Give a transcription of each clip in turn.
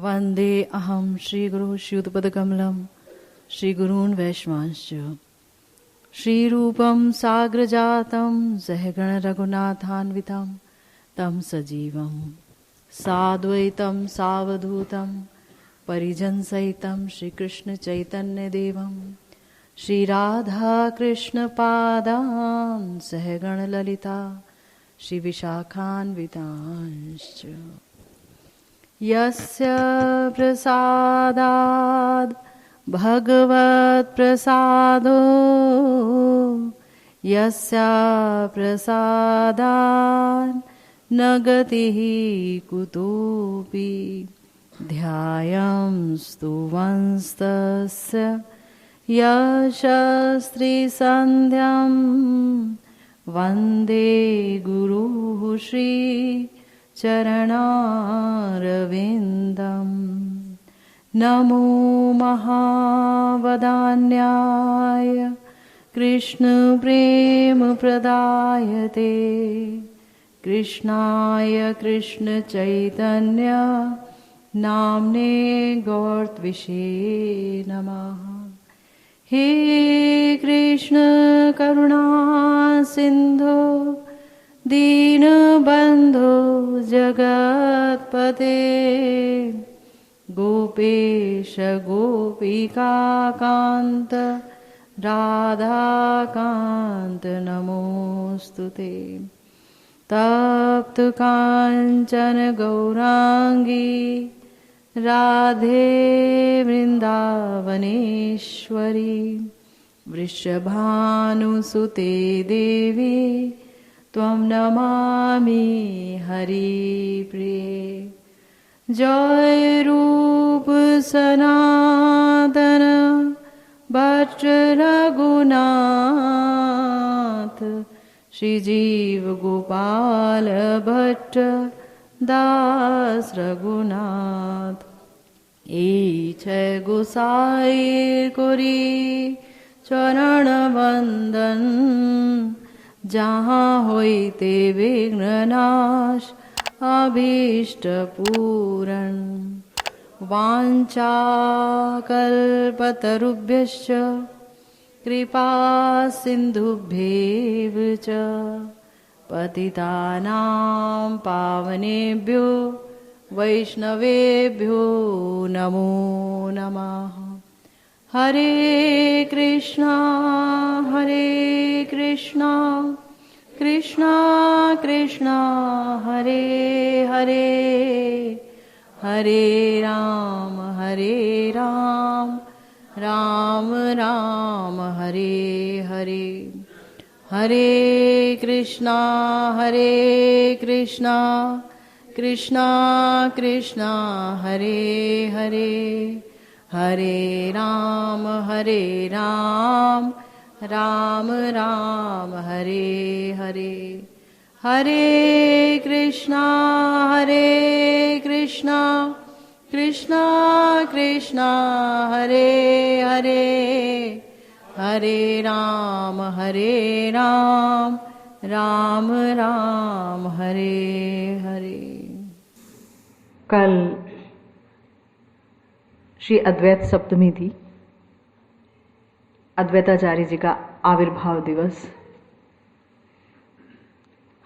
वंदे अहम श्रीगुरु श्रीयुतपदकमलं श्रीगुरून् वैष्णवांश्च श्रीरूपं साग्रजातं सहगणरघुनाथान्वितं तं सजीवं साद्वैतं सावधूतं परिजनसहितं श्रीकृष्णचैतन्यदेवं श्रीराधाकृष्णपादान् सहगणललिता श्रीविशाखान्वितांश्च यस्य प्रसादाद् भगवत्प्रसादो यस्य प्रसादान् न गतिः कुतोऽपि ध्यायं स्तुवंस्तस्य यशस्त्रीसन्ध्यं वन्दे गुरुः श्री चरणारविन्दं नमो महावदान्याय कृष्णप्रेमप्रदायते कृष्णाय कृष्णचैतन्य नाम्ने गौरत्विषे नमः। हे कृष्ण करुणा सिन्धो दीनबन्धो जगत्पते गोपेश गोपिकान्त राधाकान्त नमोऽस्तुते। तप्त काञ्चन गौराङ्गी राधे वृन्दावनेश्वरी वृषभानुसुते देवी त्वं नमामि हरिप्रिये। जय रूप सनातन भट्ट रघुनाथ श्रीजीव गोपाल भट्ट दास रघुनाथ इच्छै गोसाईर कोरी चरण वंदन जहाँ होइते विघ्ननाश अभीष्ट पूरण। वाञ्छाकल्पतरुभ्यश्च कृपा सिन्धुभ्येव च पतितानां पावनेभ्यो वैष्णवेभ्यो नमो नमः। हरे कृष्णा कृष्णा कृष्णा हरे हरे हरे राम राम राम हरे हरे। हरे कृष्णा कृष्णा कृष्णा हरे हरे हरे राम राम राम हरे हरे। हरे कृष्णा कृष्णा कृष्णा हरे हरे हरे राम राम राम हरे हरे। कल श्री अद्वैत सप्तमी थी, अद्वैताचार्य जी का आविर्भाव दिवस।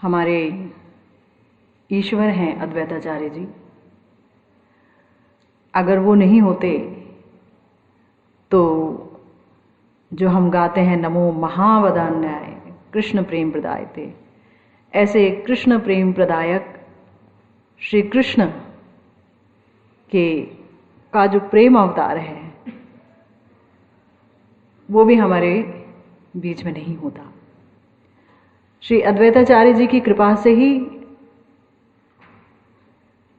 हमारे ईश्वर हैं अद्वैताचार्य जी। अगर वो नहीं होते तो जो हम गाते हैं नमो महावदान्याय कृष्ण प्रेम प्रदायते, ऐसे कृष्ण प्रेम प्रदायक श्री कृष्ण का जो प्रेम अवतार है वो भी हमारे बीच में नहीं होता। श्री अद्वैताचार्य जी की कृपा से ही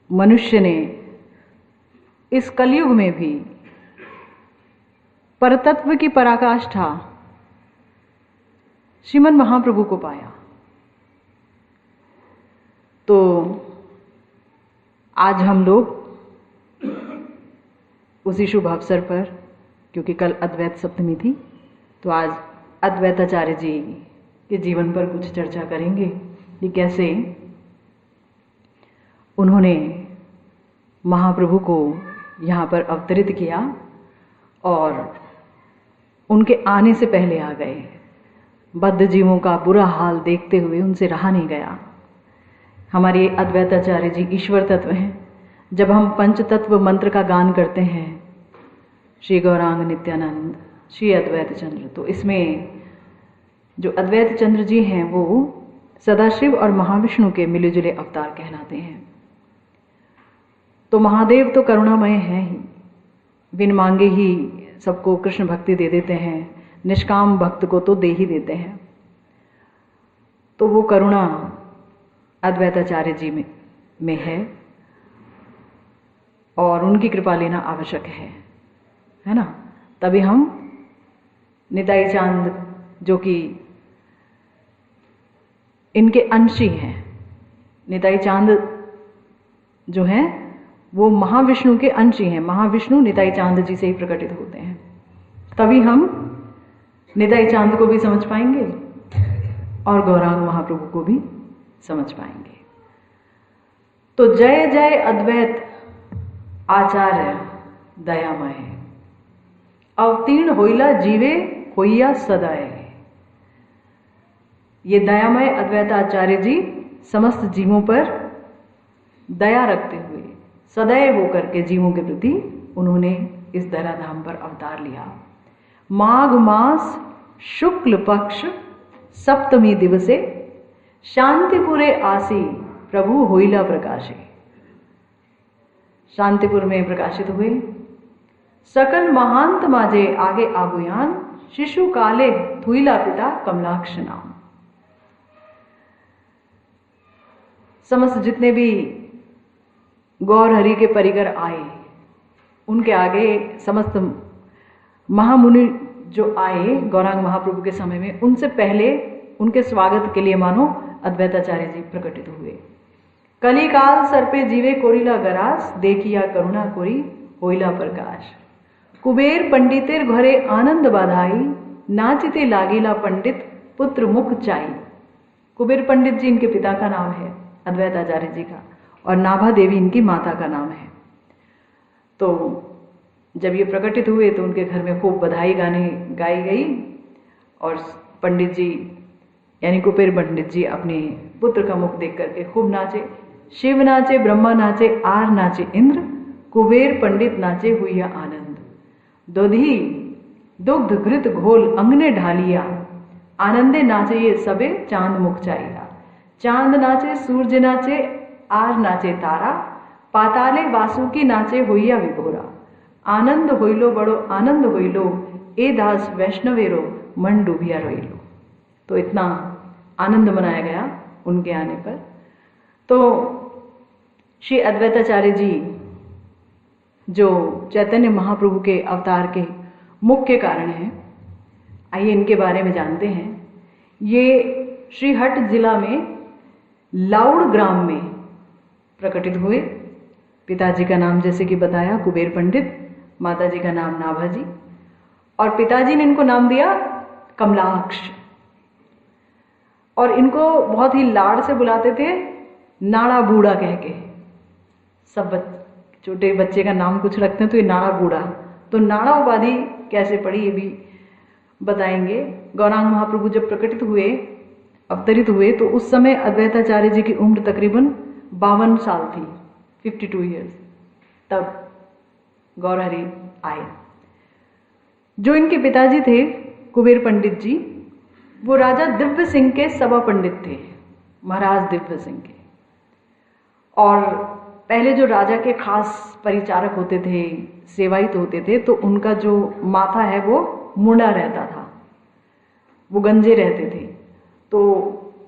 मनुष्य ने इस कलयुग में भी परतत्व की पराकाष्ठा श्रीमन महाप्रभु को पाया। तो आज हम लोग उसी शुभ अवसर पर, क्योंकि कल अद्वैत सप्तमी थी, तो आज अद्वैताचार्य जी के जीवन पर कुछ चर्चा करेंगे कि कैसे उन्होंने महाप्रभु को यहाँ पर अवतरित किया और उनके आने से पहले आ गए। बद्ध जीवों का बुरा हाल देखते हुए उनसे रहा नहीं गया। हमारे अद्वैताचार्य जी ईश्वर तत्व हैं। जब हम पंच तत्व मंत्र का गान करते हैं, श्री गौरांग नित्यानंद श्री अद्वैत चंद्र, तो इसमें जो अद्वैत चंद्र जी हैं वो सदाशिव और महाविष्णु के मिले जुले अवतार कहलाते हैं। तो महादेव तो करुणामय हैं ही, बिन मांगे ही सबको कृष्ण भक्ति दे देते हैं, निष्काम भक्त को तो दे ही देते हैं। तो वो करुणा अद्वैताचार्य जी में है और उनकी कृपा लेना आवश्यक है ना। तभी हम निताई चांद जो कि इनके अंशी हैं, निताई चांद जो हैं वो महाविष्णु के अंशी हैं। महाविष्णु निताई चांद जी से ही प्रकटित होते हैं। तभी हम निताई चांद को भी समझ पाएंगे और गौरांग महाप्रभु को भी समझ पाएंगे। तो जय जय अद्वैत आचार्य दयामय, अवतीर्ण होइला जीवे होइया सदाए। ये दयामय अद्वैत आचार्य जी समस्त जीवों पर दया रखते हुए सदैव होकर के जीवों के प्रति उन्होंने इस धराधाम पर अवतार लिया। माघ मास शुक्ल पक्ष सप्तमी दिवसे शांतिपुरे आसी प्रभु होइला प्रकाशे। शांतिपुर में प्रकाशित हुए। सकल महांत माजे आगे आगुयान शिशु काले थुइला पिता कमलाक्ष नाम। समस्त जितने भी गौर हरि के परिकर आए उनके आगे समस्त महामुनि जो आए गौरांग महाप्रभु के समय में, उनसे पहले उनके स्वागत के लिए मानो अद्वैताचार्य जी प्रकटित हुए। कलिकाल सर्पे जीवे कोरिला गरास देखिया करुणा कोरी होइला प्रकाश। कुबेर पंडितेर घरे आनंद बाधाई नाचिते लागेला पंडित पुत्र मुख चाई। कुबेर पंडित जी इनके पिता का नाम है अद्वैताचार्य जी का, और नाभा देवी इनकी माता का नाम है। तो जब ये प्रकटित हुए तो उनके घर में खूब बधाई गाने गाई गई और पंडित जी यानी कुबेर पंडित जी अपने पुत्र का मुख देख करके खूब नाचे। शिव नाचे, ब्रह्मा नाचे, आर नाचे इंद्र, कुबेर पंडित नाचे हुआ आनंद। दोधी दुग्ध घृत घोल अंगने ढालिया, आनंदे नाचे ये सबे चांद मुख चाहिया। चांद नाचे, सूर्य नाचे, आर नाचे तारा, पाताले वासुकी नाचे होइया विभोरा। आनंद होइलो बड़ो आनंद होइलो, ए दास वैष्णवेरो मन डूबिया रोइलो। तो इतना आनंद मनाया गया उनके आने पर। तो श्री अद्वैताचार्य जी जो चैतन्य महाप्रभु के अवतार के मुख्य कारण हैं, आइए इनके बारे में जानते हैं। ये श्रीहट जिला में लाउड़ ग्राम में प्रकटित हुए। पिताजी का नाम जैसे कि बताया कुबेर पंडित, माताजी का नाम नाभा जी, और पिताजी ने इनको नाम दिया कमलाक्ष। और इनको बहुत ही लाड़ से बुलाते थे नाड़ा बूढ़ा कह के। सब छोटे बच्चे का नाम कुछ रखते हैं तो ये नाड़ा बूढ़ा, तो नाड़ा उपाधि कैसे पड़ी ये भी बताएंगे। गौरांग महाप्रभु जब प्रकटित हुए, अवतरित हुए, तो उस समय अद्वैताचार्य जी की उम्र तकरीबन 52 साल थी, 52 ईयर्स। तब गौरहरि आए। जो इनके पिताजी थे कुबेर पंडित जी, वो राजा दिव्य सिंह के सभा पंडित थे, महाराज दिव्य सिंह के। और पहले जो राजा के खास परिचारक होते थे, सेवायित होते थे, तो उनका जो माथा है वो मुंडा रहता था, वो गंजे रहते थे। तो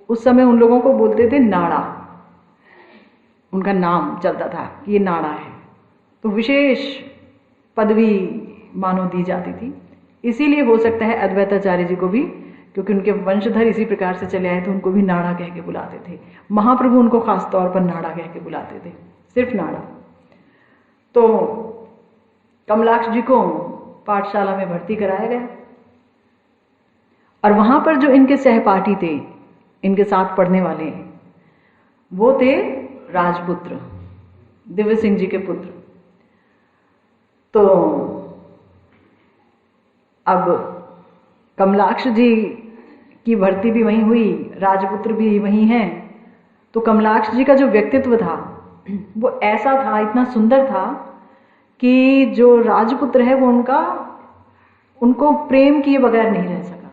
उस समय उन लोगों को बोलते थे नाड़ा, उनका नाम चलता था कि ये नाड़ा है। तो विशेष पदवी मानो दी जाती थी। इसीलिए हो सकता है अद्वैताचार्य जी को भी, क्योंकि उनके वंशधर इसी प्रकार से चले आए, तो उनको भी नाड़ा कह के बुलाते थे। महाप्रभु उनको खास तौर पर नाड़ा कह के बुलाते थे, सिर्फ नाड़ा। तो कमलाक्ष जी को पाठशाला में भर्ती कराया गया और वहां पर जो इनके सहपाठी थे, इनके साथ पढ़ने वाले, वो थे राजपुत्र। दिव्य सिंह जी के पुत्र। तो अब कमलाक्ष जी की भर्ती भी वहीं हुई, राजपुत्र भी वहीं हैं। तो कमलाक्ष जी का जो व्यक्तित्व था वो ऐसा था, इतना सुंदर था कि जो राजपुत्र है वो उनको प्रेम किए बगैर नहीं रह सका।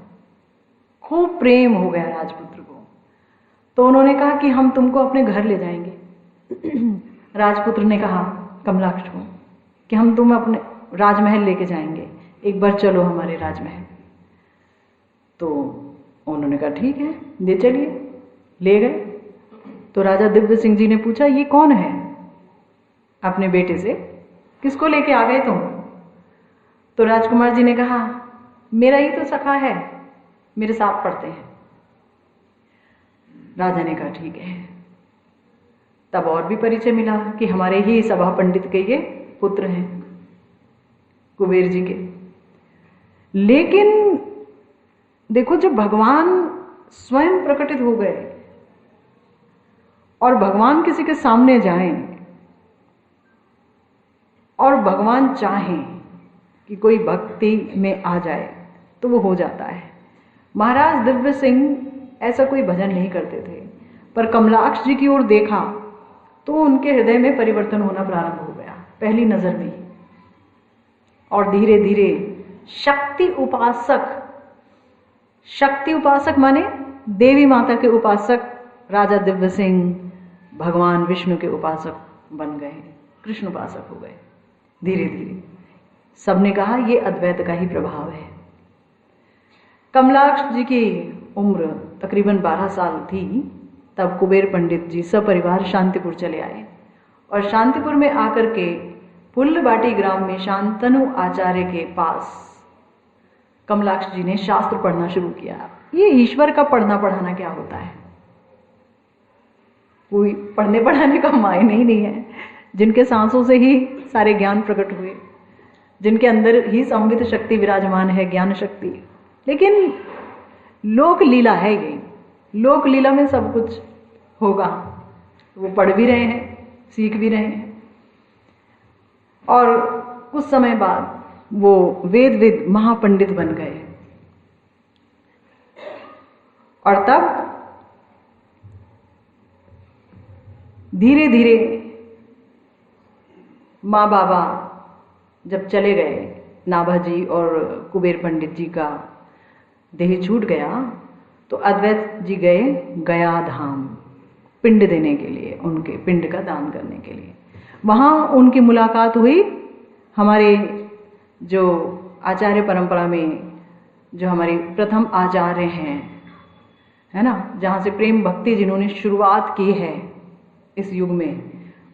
खूब प्रेम हो गया राजपुत्र को। तो उन्होंने कहा कि हम तुमको अपने घर ले जाएंगे। राजपुत्र ने कहा कमलाक्ष को कि हम तुम अपने राजमहल लेके जाएंगे, एक बार चलो हमारे राजमहल। तो उन्होंने कहा ठीक है, ले चलिए। ले गए। तो राजा दिव्य सिंह जी ने पूछा ये कौन है? अपने बेटे से, किसको लेके आ गए तुम? तो राजकुमार जी ने कहा मेरा ही तो सखा है, मेरे साथ पढ़ते हैं। राजा ने कहा ठीक है। तब और भी परिचय मिला कि हमारे ही सभा पंडित के ये पुत्र हैं, कुबेर जी के। लेकिन देखो, जब भगवान स्वयं प्रकटित हो गए और भगवान किसी के सामने जाएं और भगवान चाहें कि कोई भक्ति में आ जाए तो वो हो जाता है। महाराज दिव्य सिंह ऐसा कोई भजन नहीं करते थे, पर कमलाक्ष जी की ओर देखा तो उनके हृदय में परिवर्तन होना प्रारंभ हो गया पहली नजर में ही। और धीरे धीरे शक्ति उपासक माने देवी माता के उपासक राजा दिव्य सिंह भगवान विष्णु के उपासक बन गए, कृष्ण उपासक हो गए। धीरे धीरे सबने कहा ये अद्वैत का ही प्रभाव है। कमलाक्ष जी की उम्र तकरीबन 12 साल थी तब कुबेर पंडित जी सपरिवार शांतिपुर चले आए और शांतिपुर में आकर के पुल्लबाटी ग्राम में शांतनु आचार्य के पास कमलाक्ष जी ने शास्त्र पढ़ना शुरू किया। ये ईश्वर का पढ़ना पढ़ाना क्या होता है? कोई पढ़ने पढ़ाने का मायने ही नहीं है। जिनके सांसों से ही सारे ज्ञान प्रकट हुए, जिनके अंदर ही संवित शक्ति विराजमान है, ज्ञान शक्ति। लेकिन लोक लीला है ये, लोक लीला में सब कुछ होगा। वो पढ़ भी रहे हैं, सीख भी रहे हैं। और कुछ समय बाद वो वेद महापंडित बन गए। और तब धीरे धीरे माँ बाबा जब चले गए, नाभा जी और कुबेर पंडित जी का देह छूट गया, तो अद्वैत जी गए गया धाम पिंड देने के लिए, उनके पिंड का दान करने के लिए। वहाँ उनकी मुलाकात हुई हमारे जो आचार्य परंपरा में जो हमारी प्रथम आचार्य हैं, है ना, जहाँ से प्रेम भक्ति जिन्होंने शुरुआत की है इस युग में,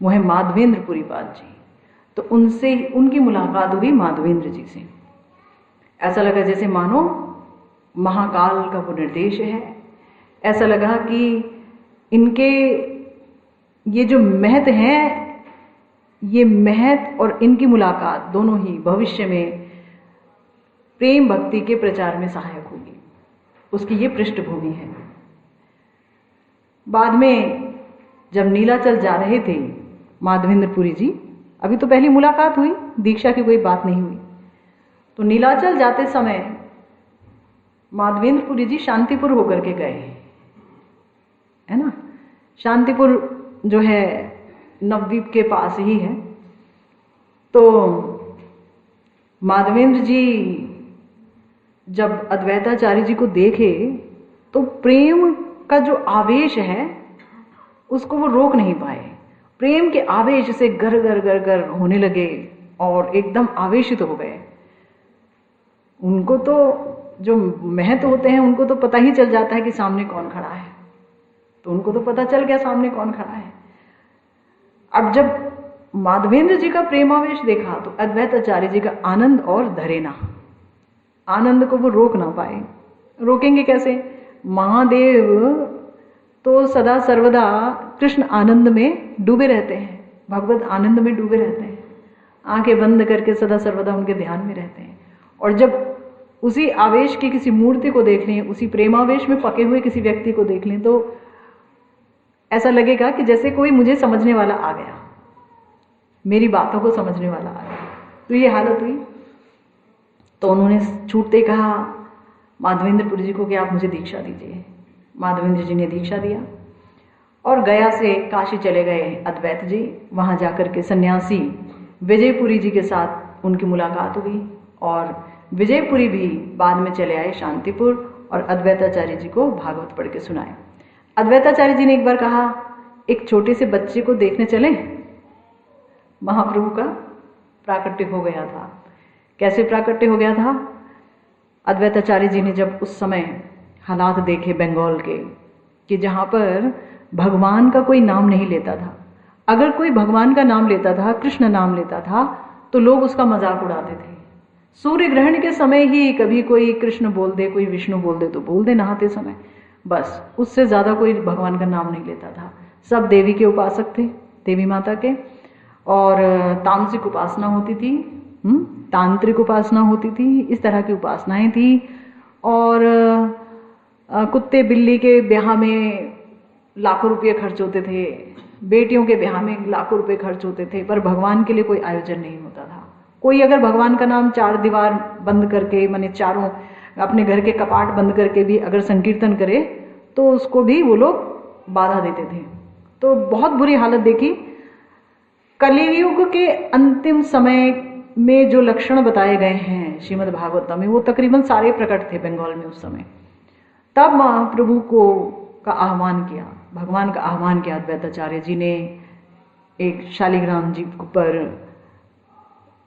वो है माधवेंद्र पुरीपाद जी। तो उनसे उनकी मुलाकात हुई माधवेंद्र जी से। ऐसा लगा जैसे मानो महाकाल का वो निर्देश है। ऐसा लगा कि इनके ये जो महत हैं, ये महत और इनकी मुलाकात दोनों ही भविष्य में प्रेम भक्ति के प्रचार में सहायक होगी, उसकी ये पृष्ठभूमि है। बाद में जब नीलाचल जा रहे थे माधवेंद्रपुरी जी, अभी तो पहली मुलाकात हुई, दीक्षा की कोई बात नहीं हुई, तो नीलाचल जाते समय माधवेंद्रपुरी जी शांतिपुर होकर के गए, है ना। शांतिपुर जो है नवद्वीप के पास ही है। तो माधवेंद्र जी जब अद्वैताचार्य जी को देखे तो प्रेम का जो आवेश है उसको वो रोक नहीं पाए। प्रेम के आवेश से गर गर गर गर होने लगे और एकदम आवेशित हो गए। उनको तो जो महत होते हैं उनको तो पता ही चल जाता है कि सामने कौन खड़ा है, तो उनको तो पता चल गया सामने कौन खड़ा है। अब जब माधवेंद्र जी का प्रेमावेश देखा तो अद्वैताचार्य जी का आनंद और धरेना, आनंद को वो रोक ना पाए। रोकेंगे कैसे? महादेव तो सदा सर्वदा कृष्ण आनंद में डूबे रहते हैं, भगवत आनंद में डूबे रहते हैं, आंखें बंद करके सदा सर्वदा उनके ध्यान में रहते हैं। और जब उसी आवेश की किसी मूर्ति को देख लें, उसी प्रेमावेश में पके हुए किसी व्यक्ति को देख लें, तो ऐसा लगेगा कि जैसे कोई मुझे समझने वाला आ गया, मेरी बातों को समझने वाला आ गया। तो ये हालत हुई। तो उन्होंने छूटते कहा माधवेंद्रपुरी जी को कि आप मुझे दीक्षा दीजिए। माधवेंद्र जी ने दीक्षा दिया और गया से काशी चले गए अद्वैत जी। वहाँ जाकर के सन्यासी विजयपुरी जी के साथ उनकी मुलाकात हुई और विजयपुरी भी बाद में चले आए शांतिपुर और अद्वैताचार्य जी को भागवत पढ़ के सुनाए। अद्वैताचार्य जी ने एक बार कहा एक छोटे से बच्चे को देखने चलें। महाप्रभु का प्राकट्य हो गया था। कैसे प्राकट्य हो गया था? अद्वैताचार्य जी ने जब उस समय हालात देखे बंगाल के कि जहाँ पर भगवान का कोई नाम नहीं लेता था, अगर कोई भगवान का नाम लेता था, कृष्ण नाम लेता था, तो लोग उसका मजाक उड़ाते थे। सूर्य ग्रहण के समय ही कभी कोई कृष्ण बोल दे, कोई विष्णु बोल दे तो बोल दे नहाते समय, बस उससे ज़्यादा कोई भगवान का नाम नहीं लेता था। सब देवी के उपासक थे, देवी माता के, और तामसिक उपासना होती थी, तांत्रिक उपासना होती थी, इस तरह की उपासनाएं थी। और कुत्ते बिल्ली के ब्याह में लाखों रुपये खर्च होते थे, बेटियों के ब्याह में लाखों रुपए खर्च होते थे, पर भगवान के लिए कोई आयोजन नहीं होता था। कोई अगर भगवान का नाम चार दीवार बंद करके, माने चारों अपने घर के कपाट बंद करके भी अगर संकीर्तन करे तो उसको भी वो लोग बाधा देते थे। तो बहुत बुरी हालत देखी। कलियुग के अंतिम समय में जो लक्षण बताए गए हैं श्रीमद् भागवतम में, वो तकरीबन सारे प्रकट थे बंगाल में उस समय। तब महाप्रभु को का आह्वान किया, भगवान का आह्वान किया अद्वैताचार्य जी ने एक शालिग्राम जी पर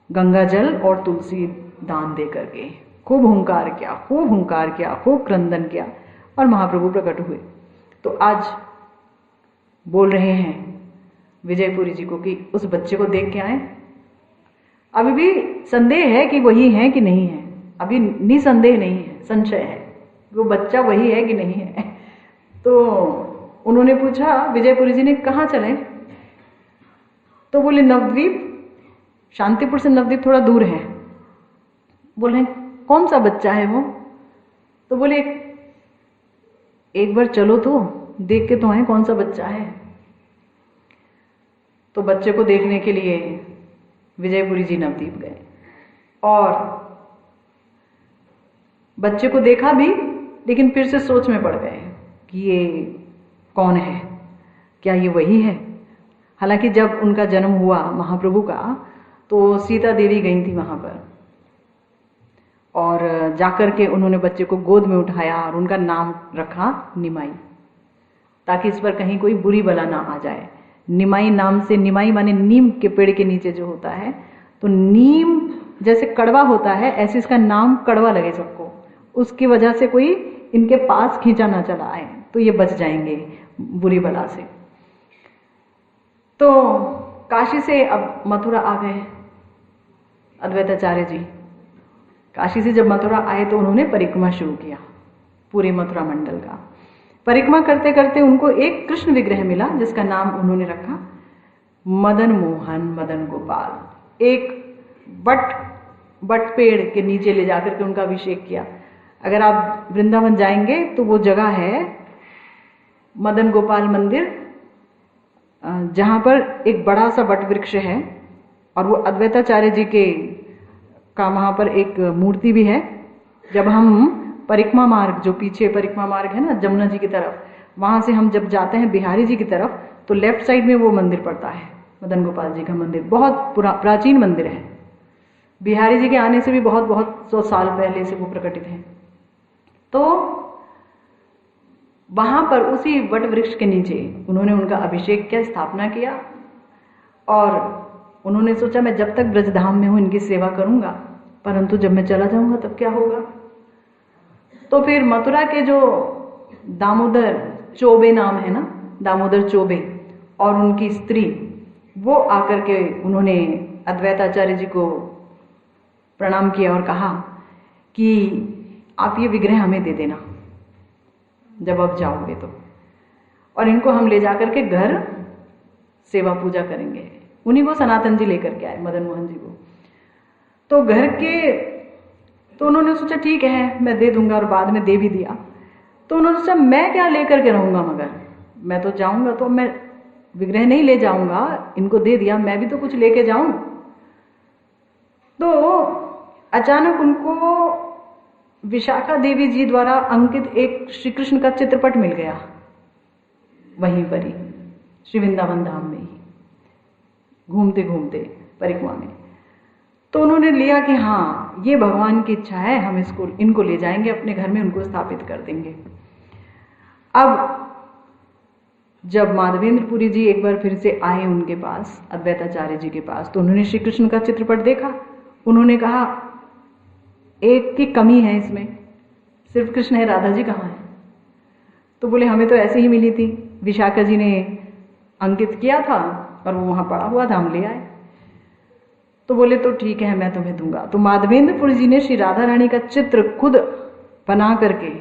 गंगा जल और तुलसी दान दे करके खूब हुंकार किया, खूब हुंकार किया, खूब क्रंदन किया और महाप्रभु प्रकट हुए। तो आज बोल रहे हैं विजयपुरी जी को कि उस बच्चे को देख के आए। अभी भी संदेह है कि वही है कि नहीं है, अभी निसंदेह नहीं है, संशय है वो बच्चा वही है कि नहीं है। तो उन्होंने पूछा, विजयपुरी जी ने, कहाँ चले? तो बोले नवद्वीप, शांतिपुर से नवद्वीप थोड़ा दूर है। बोले कौन सा बच्चा है वो? तो बोले एक बार चलो तो देख के तो आए कौन सा बच्चा है। तो बच्चे को देखने के लिए विजयपुरी जी नवद्वीप गए और बच्चे को देखा भी, लेकिन फिर से सोच में पड़ गए कि ये कौन है, क्या ये वही है? हालांकि जब उनका जन्म हुआ महाप्रभु का तो सीता देवी गई थी वहां पर और जाकर के उन्होंने बच्चे को गोद में उठाया और उनका नाम रखा निमाई, ताकि इस पर कहीं कोई बुरी बला ना आ जाए। निमाई नाम से, निमाई माने नीम के पेड़ के नीचे जो होता है, तो नीम जैसे कड़वा होता है ऐसे इसका नाम कड़वा लगे सबको, उसकी वजह से कोई इनके पास खींचा ना चला आए तो ये बच जाएंगे बुरी बला से। तो काशी से अब मथुरा आ गए अद्वैताचार्य जी। काशी से जब मथुरा आए तो उन्होंने परिक्रमा शुरू किया पूरे मथुरा मंडल का। परिक्रमा करते करते उनको एक कृष्ण विग्रह मिला जिसका नाम उन्होंने रखा मदन मोहन मदन गोपाल। एक बट पेड़ के नीचे ले जाकर के उनका अभिषेक किया। अगर आप वृंदावन जाएंगे तो वो जगह है मदन गोपाल मंदिर, जहाँ पर एक बड़ा सा वट वृक्ष है और वो अद्वैताचार्य जी के का वहाँ पर एक मूर्ति भी है। जब हम परिक्रमा मार्ग, जो पीछे परिक्रमा मार्ग है ना जमुना जी की तरफ, वहाँ से हम जब जाते हैं बिहारी जी की तरफ तो लेफ्ट साइड में वो मंदिर पड़ता है, मदन गोपाल जी का मंदिर। बहुत प्राचीन मंदिर है, बिहारी जी के आने से भी बहुत 100 साल पहले से वो प्रकटित है। तो वहां पर उसी वट वृक्ष के नीचे उन्होंने उनका अभिषेक किया, स्थापना किया और उन्होंने सोचा मैं जब तक ब्रजधाम में हूं इनकी सेवा करूंगा, परंतु जब मैं चला जाऊंगा तब क्या होगा। तो फिर मथुरा के जो दामोदर चौबे नाम है ना, दामोदर चौबे, और उनकी स्त्री, वो आकर के उन्होंने अद्वैताचार्य जी को प्रणाम किया और कहा कि आप ये विग्रह हमें दे देना जब आप जाओगे तो, और इनको हम ले जाकर के घर सेवा पूजा करेंगे। उन्हीं को सनातन जी लेकर के आए, मदन मोहन जी को। तो घर के, तो उन्होंने सोचा ठीक है मैं दे दूंगा, और बाद में दे भी दिया। तो उन्होंने सोचा मैं क्या लेकर के रहूंगा, मगर मैं तो जाऊंगा तो मैं विग्रह नहीं ले जाऊंगा, इनको दे दिया, मैं भी तो कुछ लेके जाऊं। तो अचानक उनको विशाखा देवी जी द्वारा अंकित एक श्री कृष्ण का चित्रपट मिल गया, वहीं पर ही श्री वृंदावन धाम में ही घूमते घूमते परिक्रमा में। तो उन्होंने लिया कि हाँ ये भगवान की इच्छा है, हम इनको ले जाएंगे अपने घर में, उनको स्थापित कर देंगे। अब जब माधवेंद्रपुरी जी एक बार फिर से आए उनके पास, अद्वैताचार्य जी के पास, तो उन्होंने श्री कृष्ण का चित्रपट देखा। उन्होंने कहा एक की कमी है इसमें, सिर्फ कृष्ण है, राधा जी कहाँ है? तो बोले हमें तो ऐसे ही मिली थी, विशाखा जी ने अंकित किया था और वो वहां पड़ा हुआ था, हम ले आए। तो बोले तो ठीक है, मैं तुम्हें दूंगा। तो माधवेंद्रपुरी जी ने श्री राधा रानी का चित्र खुद बना करके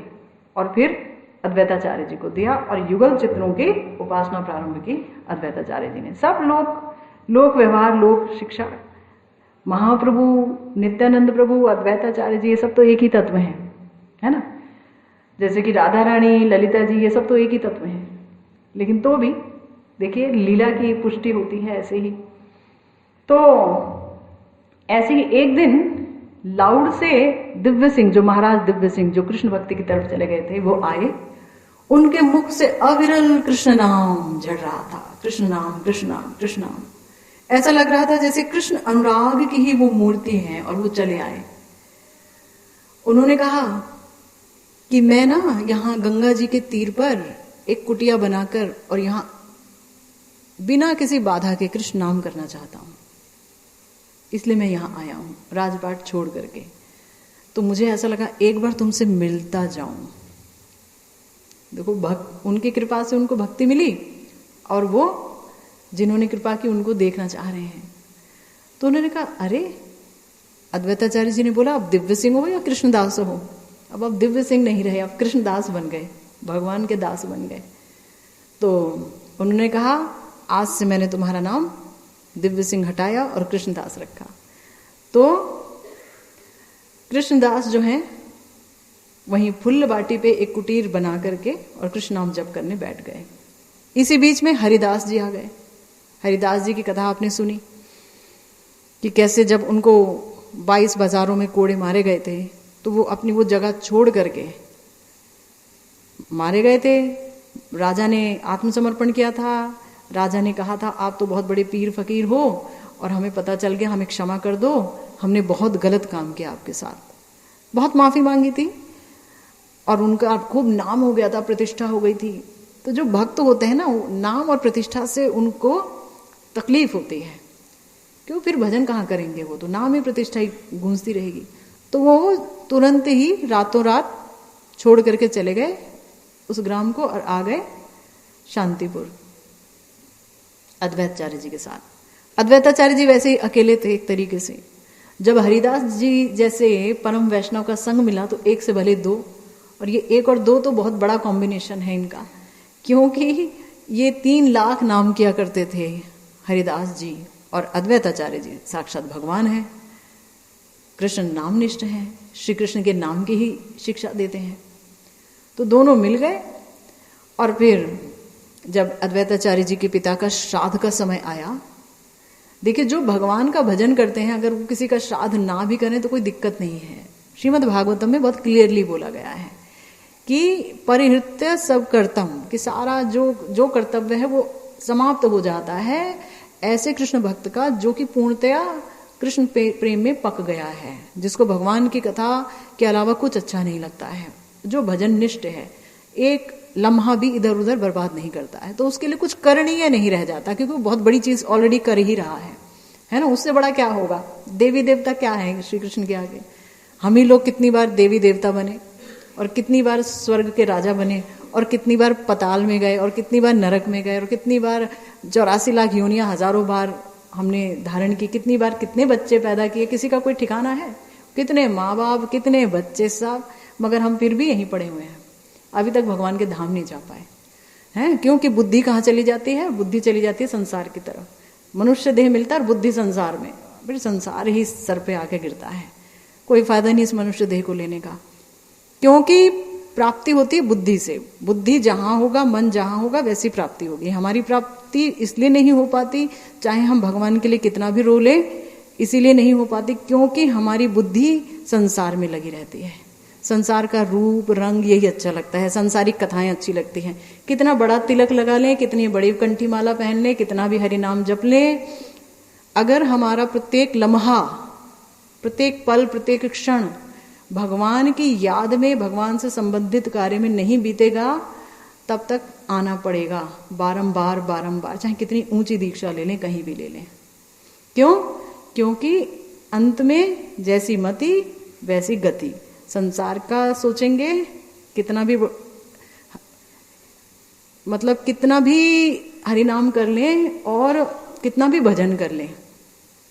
और फिर अद्वैताचार्य जी को दिया, और युगल चित्रों की उपासना प्रारंभ की अद्वैताचार्य जी ने। सब लोक व्यवहार, लोक शिक्षा, महाप्रभु, नित्यानंद प्रभु, अद्वैताचार्य जी, ये सब तो एक ही तत्व हैं, है ना। जैसे कि राधा रानी, ललिता जी, ये सब तो एक ही तत्व हैं, लेकिन तो भी देखिए लीला की पुष्टि होती है ऐसे ही। तो ऐसे ही एक दिन लाउड से दिव्य सिंह, जो महाराज दिव्य सिंह जो कृष्ण भक्ति की तरफ चले गए थे, वो आए। उनके मुख से अविरल कृष्ण नाम झड़ रहा था, कृष्ण नाम, कृष्ण नाम, कृष्ण नाम। ऐसा लग रहा था जैसे कृष्ण अनुराग की ही वो मूर्ति है, और वो चले आए। उन्होंने कहा कि मैं ना यहाँ गंगा जी के तीर पर एक कुटिया बनाकर और यहाँ बिना किसी बाधा के कृष्ण नाम करना चाहता हूं, इसलिए मैं यहाँ आया हूं राजपाट छोड़ करके। तो मुझे ऐसा लगा एक बार तुमसे मिलता जाऊं। देखो उनकी कृपा से उनको भक्ति मिली, और वो जिन्होंने कृपा की उनको देखना चाह रहे हैं। तो उन्होंने कहा अरे, अद्वैताचार्य जी ने बोला अब दिव्य सिंह हो या कृष्णदास हो? अब आप दिव्य सिंह नहीं रहे, आप कृष्णदास बन गए, भगवान के दास बन गए। तो उन्होंने कहा आज से मैंने तुम्हारा नाम दिव्य सिंह हटाया और कृष्णदास रखा। तो कृष्णदास जो हैं वहीं फुल्ल बाटी पे एक कुटीर बना करके और कृष्ण नाम जप करने बैठ गए। इसी बीच में हरिदास जी आ गए। हरिदास जी की कथा आपने सुनी कि कैसे जब उनको 22 बाजारों में कोड़े मारे गए थे, तो वो अपनी वो जगह छोड़ करके मारे गए थे। राजा ने आत्मसमर्पण किया था। राजा ने कहा था आप तो बहुत बड़े पीर फकीर हो और हमें पता चल गया, हमें क्षमा कर दो, हमने बहुत गलत काम किया आपके साथ। बहुत माफी मांगी थी और उनका खूब नाम हो गया था, प्रतिष्ठा हो गई थी। तो जो भक्त होते हैं ना, नाम और प्रतिष्ठा से उनको तकलीफ होती है, क्यों फिर भजन कहाँ करेंगे, वो तो नाम ही प्रतिष्ठा ही गूंजती रहेगी। तो वो तुरंत ही रातों रात छोड़ करके चले गए उस ग्राम को और आ गए शांतिपुर अद्वैताचार्य जी के साथ। अद्वैताचार्य जी वैसे ही अकेले थे एक तरीके से। जब हरिदास जी जैसे परम वैष्णव का संग मिला तो एक से भले दो, और ये एक और दो तो बहुत बड़ा कॉम्बिनेशन है इनका, क्योंकि ये 3 लाख नाम किया करते थे हरिदास जी, और अद्वैताचार्य जी साक्षात भगवान है, कृष्ण नामनिष्ठ हैं, श्री कृष्ण के नाम की ही शिक्षा देते हैं। तो दोनों मिल गए। और फिर जब अद्वैताचार्य जी के पिता का श्राद्ध का समय आया, देखिए जो भगवान का भजन करते हैं अगर वो किसी का श्राद्ध ना भी करें तो कोई दिक्कत नहीं है। श्रीमद् भागवतम में बहुत क्लियरली बोला गया है कि परिहृत्य सब कर्तम, कि सारा जो कर्तव्य है वो समाप्त हो जाता है ऐसे कृष्ण भक्त का जो कि पूर्णतया कृष्ण प्रेम में पक गया है, जिसको भगवान की कथा के अलावा कुछ अच्छा नहीं लगता है, जो भजन निष्ठ है, एक लम्हा भी इधर उधर बर्बाद नहीं करता है। तो उसके लिए कुछ करणीय नहीं रह जाता, क्योंकि वो बहुत बड़ी चीज ऑलरेडी कर ही रहा है ना। उससे बड़ा क्या होगा? देवी देवता क्या है श्री कृष्ण के आगे? हम ही लोग कितनी बार देवी देवता बने, और कितनी बार स्वर्ग के राजा बने, और कितनी बार पताल में गए, और कितनी बार नरक में गए, और कितनी बार 84 लाख योनियां हजारों बार हमने धारण की, कितनी बार कितने बच्चे पैदा किए, किसी का कोई ठिकाना है? कितने माँ बाप, कितने बच्चे सब, मगर हम फिर भी यहीं पड़े हुए हैं, अभी तक भगवान के धाम नहीं जा पाए हैं। क्योंकि बुद्धि कहाँ चली जाती है? बुद्धि चली जाती है संसार की तरफ। मनुष्य देह मिलता है और बुद्धि संसार में, फिर संसार ही सर पे आके गिरता है। कोई फायदा नहीं इस मनुष्य देह को लेने का, क्योंकि प्राप्ति होती है बुद्धि से। बुद्धि जहां होगा, मन जहां होगा, वैसी प्राप्ति होगी। हमारी प्राप्ति इसलिए नहीं हो पाती, चाहे हम भगवान के लिए कितना भी रो लें, इसीलिए नहीं हो पाती क्योंकि हमारी बुद्धि संसार में लगी रहती है। संसार का रूप रंग यही अच्छा लगता है, संसारिक कथाएं अच्छी लगती हैं। कितना बड़ा तिलक लगा लें, कितनी बड़ी कंठी माला पहन लें, कितना भी हरि नाम जप लें, अगर हमारा प्रत्येक लम्हा, प्रत्येक पल, प्रत्येक क्षण भगवान की याद में, भगवान से संबंधित कार्य में नहीं बीतेगा, तब तक आना पड़ेगा बारंबार बारंबार, चाहे कितनी ऊंची दीक्षा ले लें, कहीं भी ले लें। क्यों? क्योंकि अंत में जैसी मति वैसी गति। संसार का सोचेंगे, कितना भी मतलब कितना भी हरिनाम कर लें और कितना भी भजन कर लें,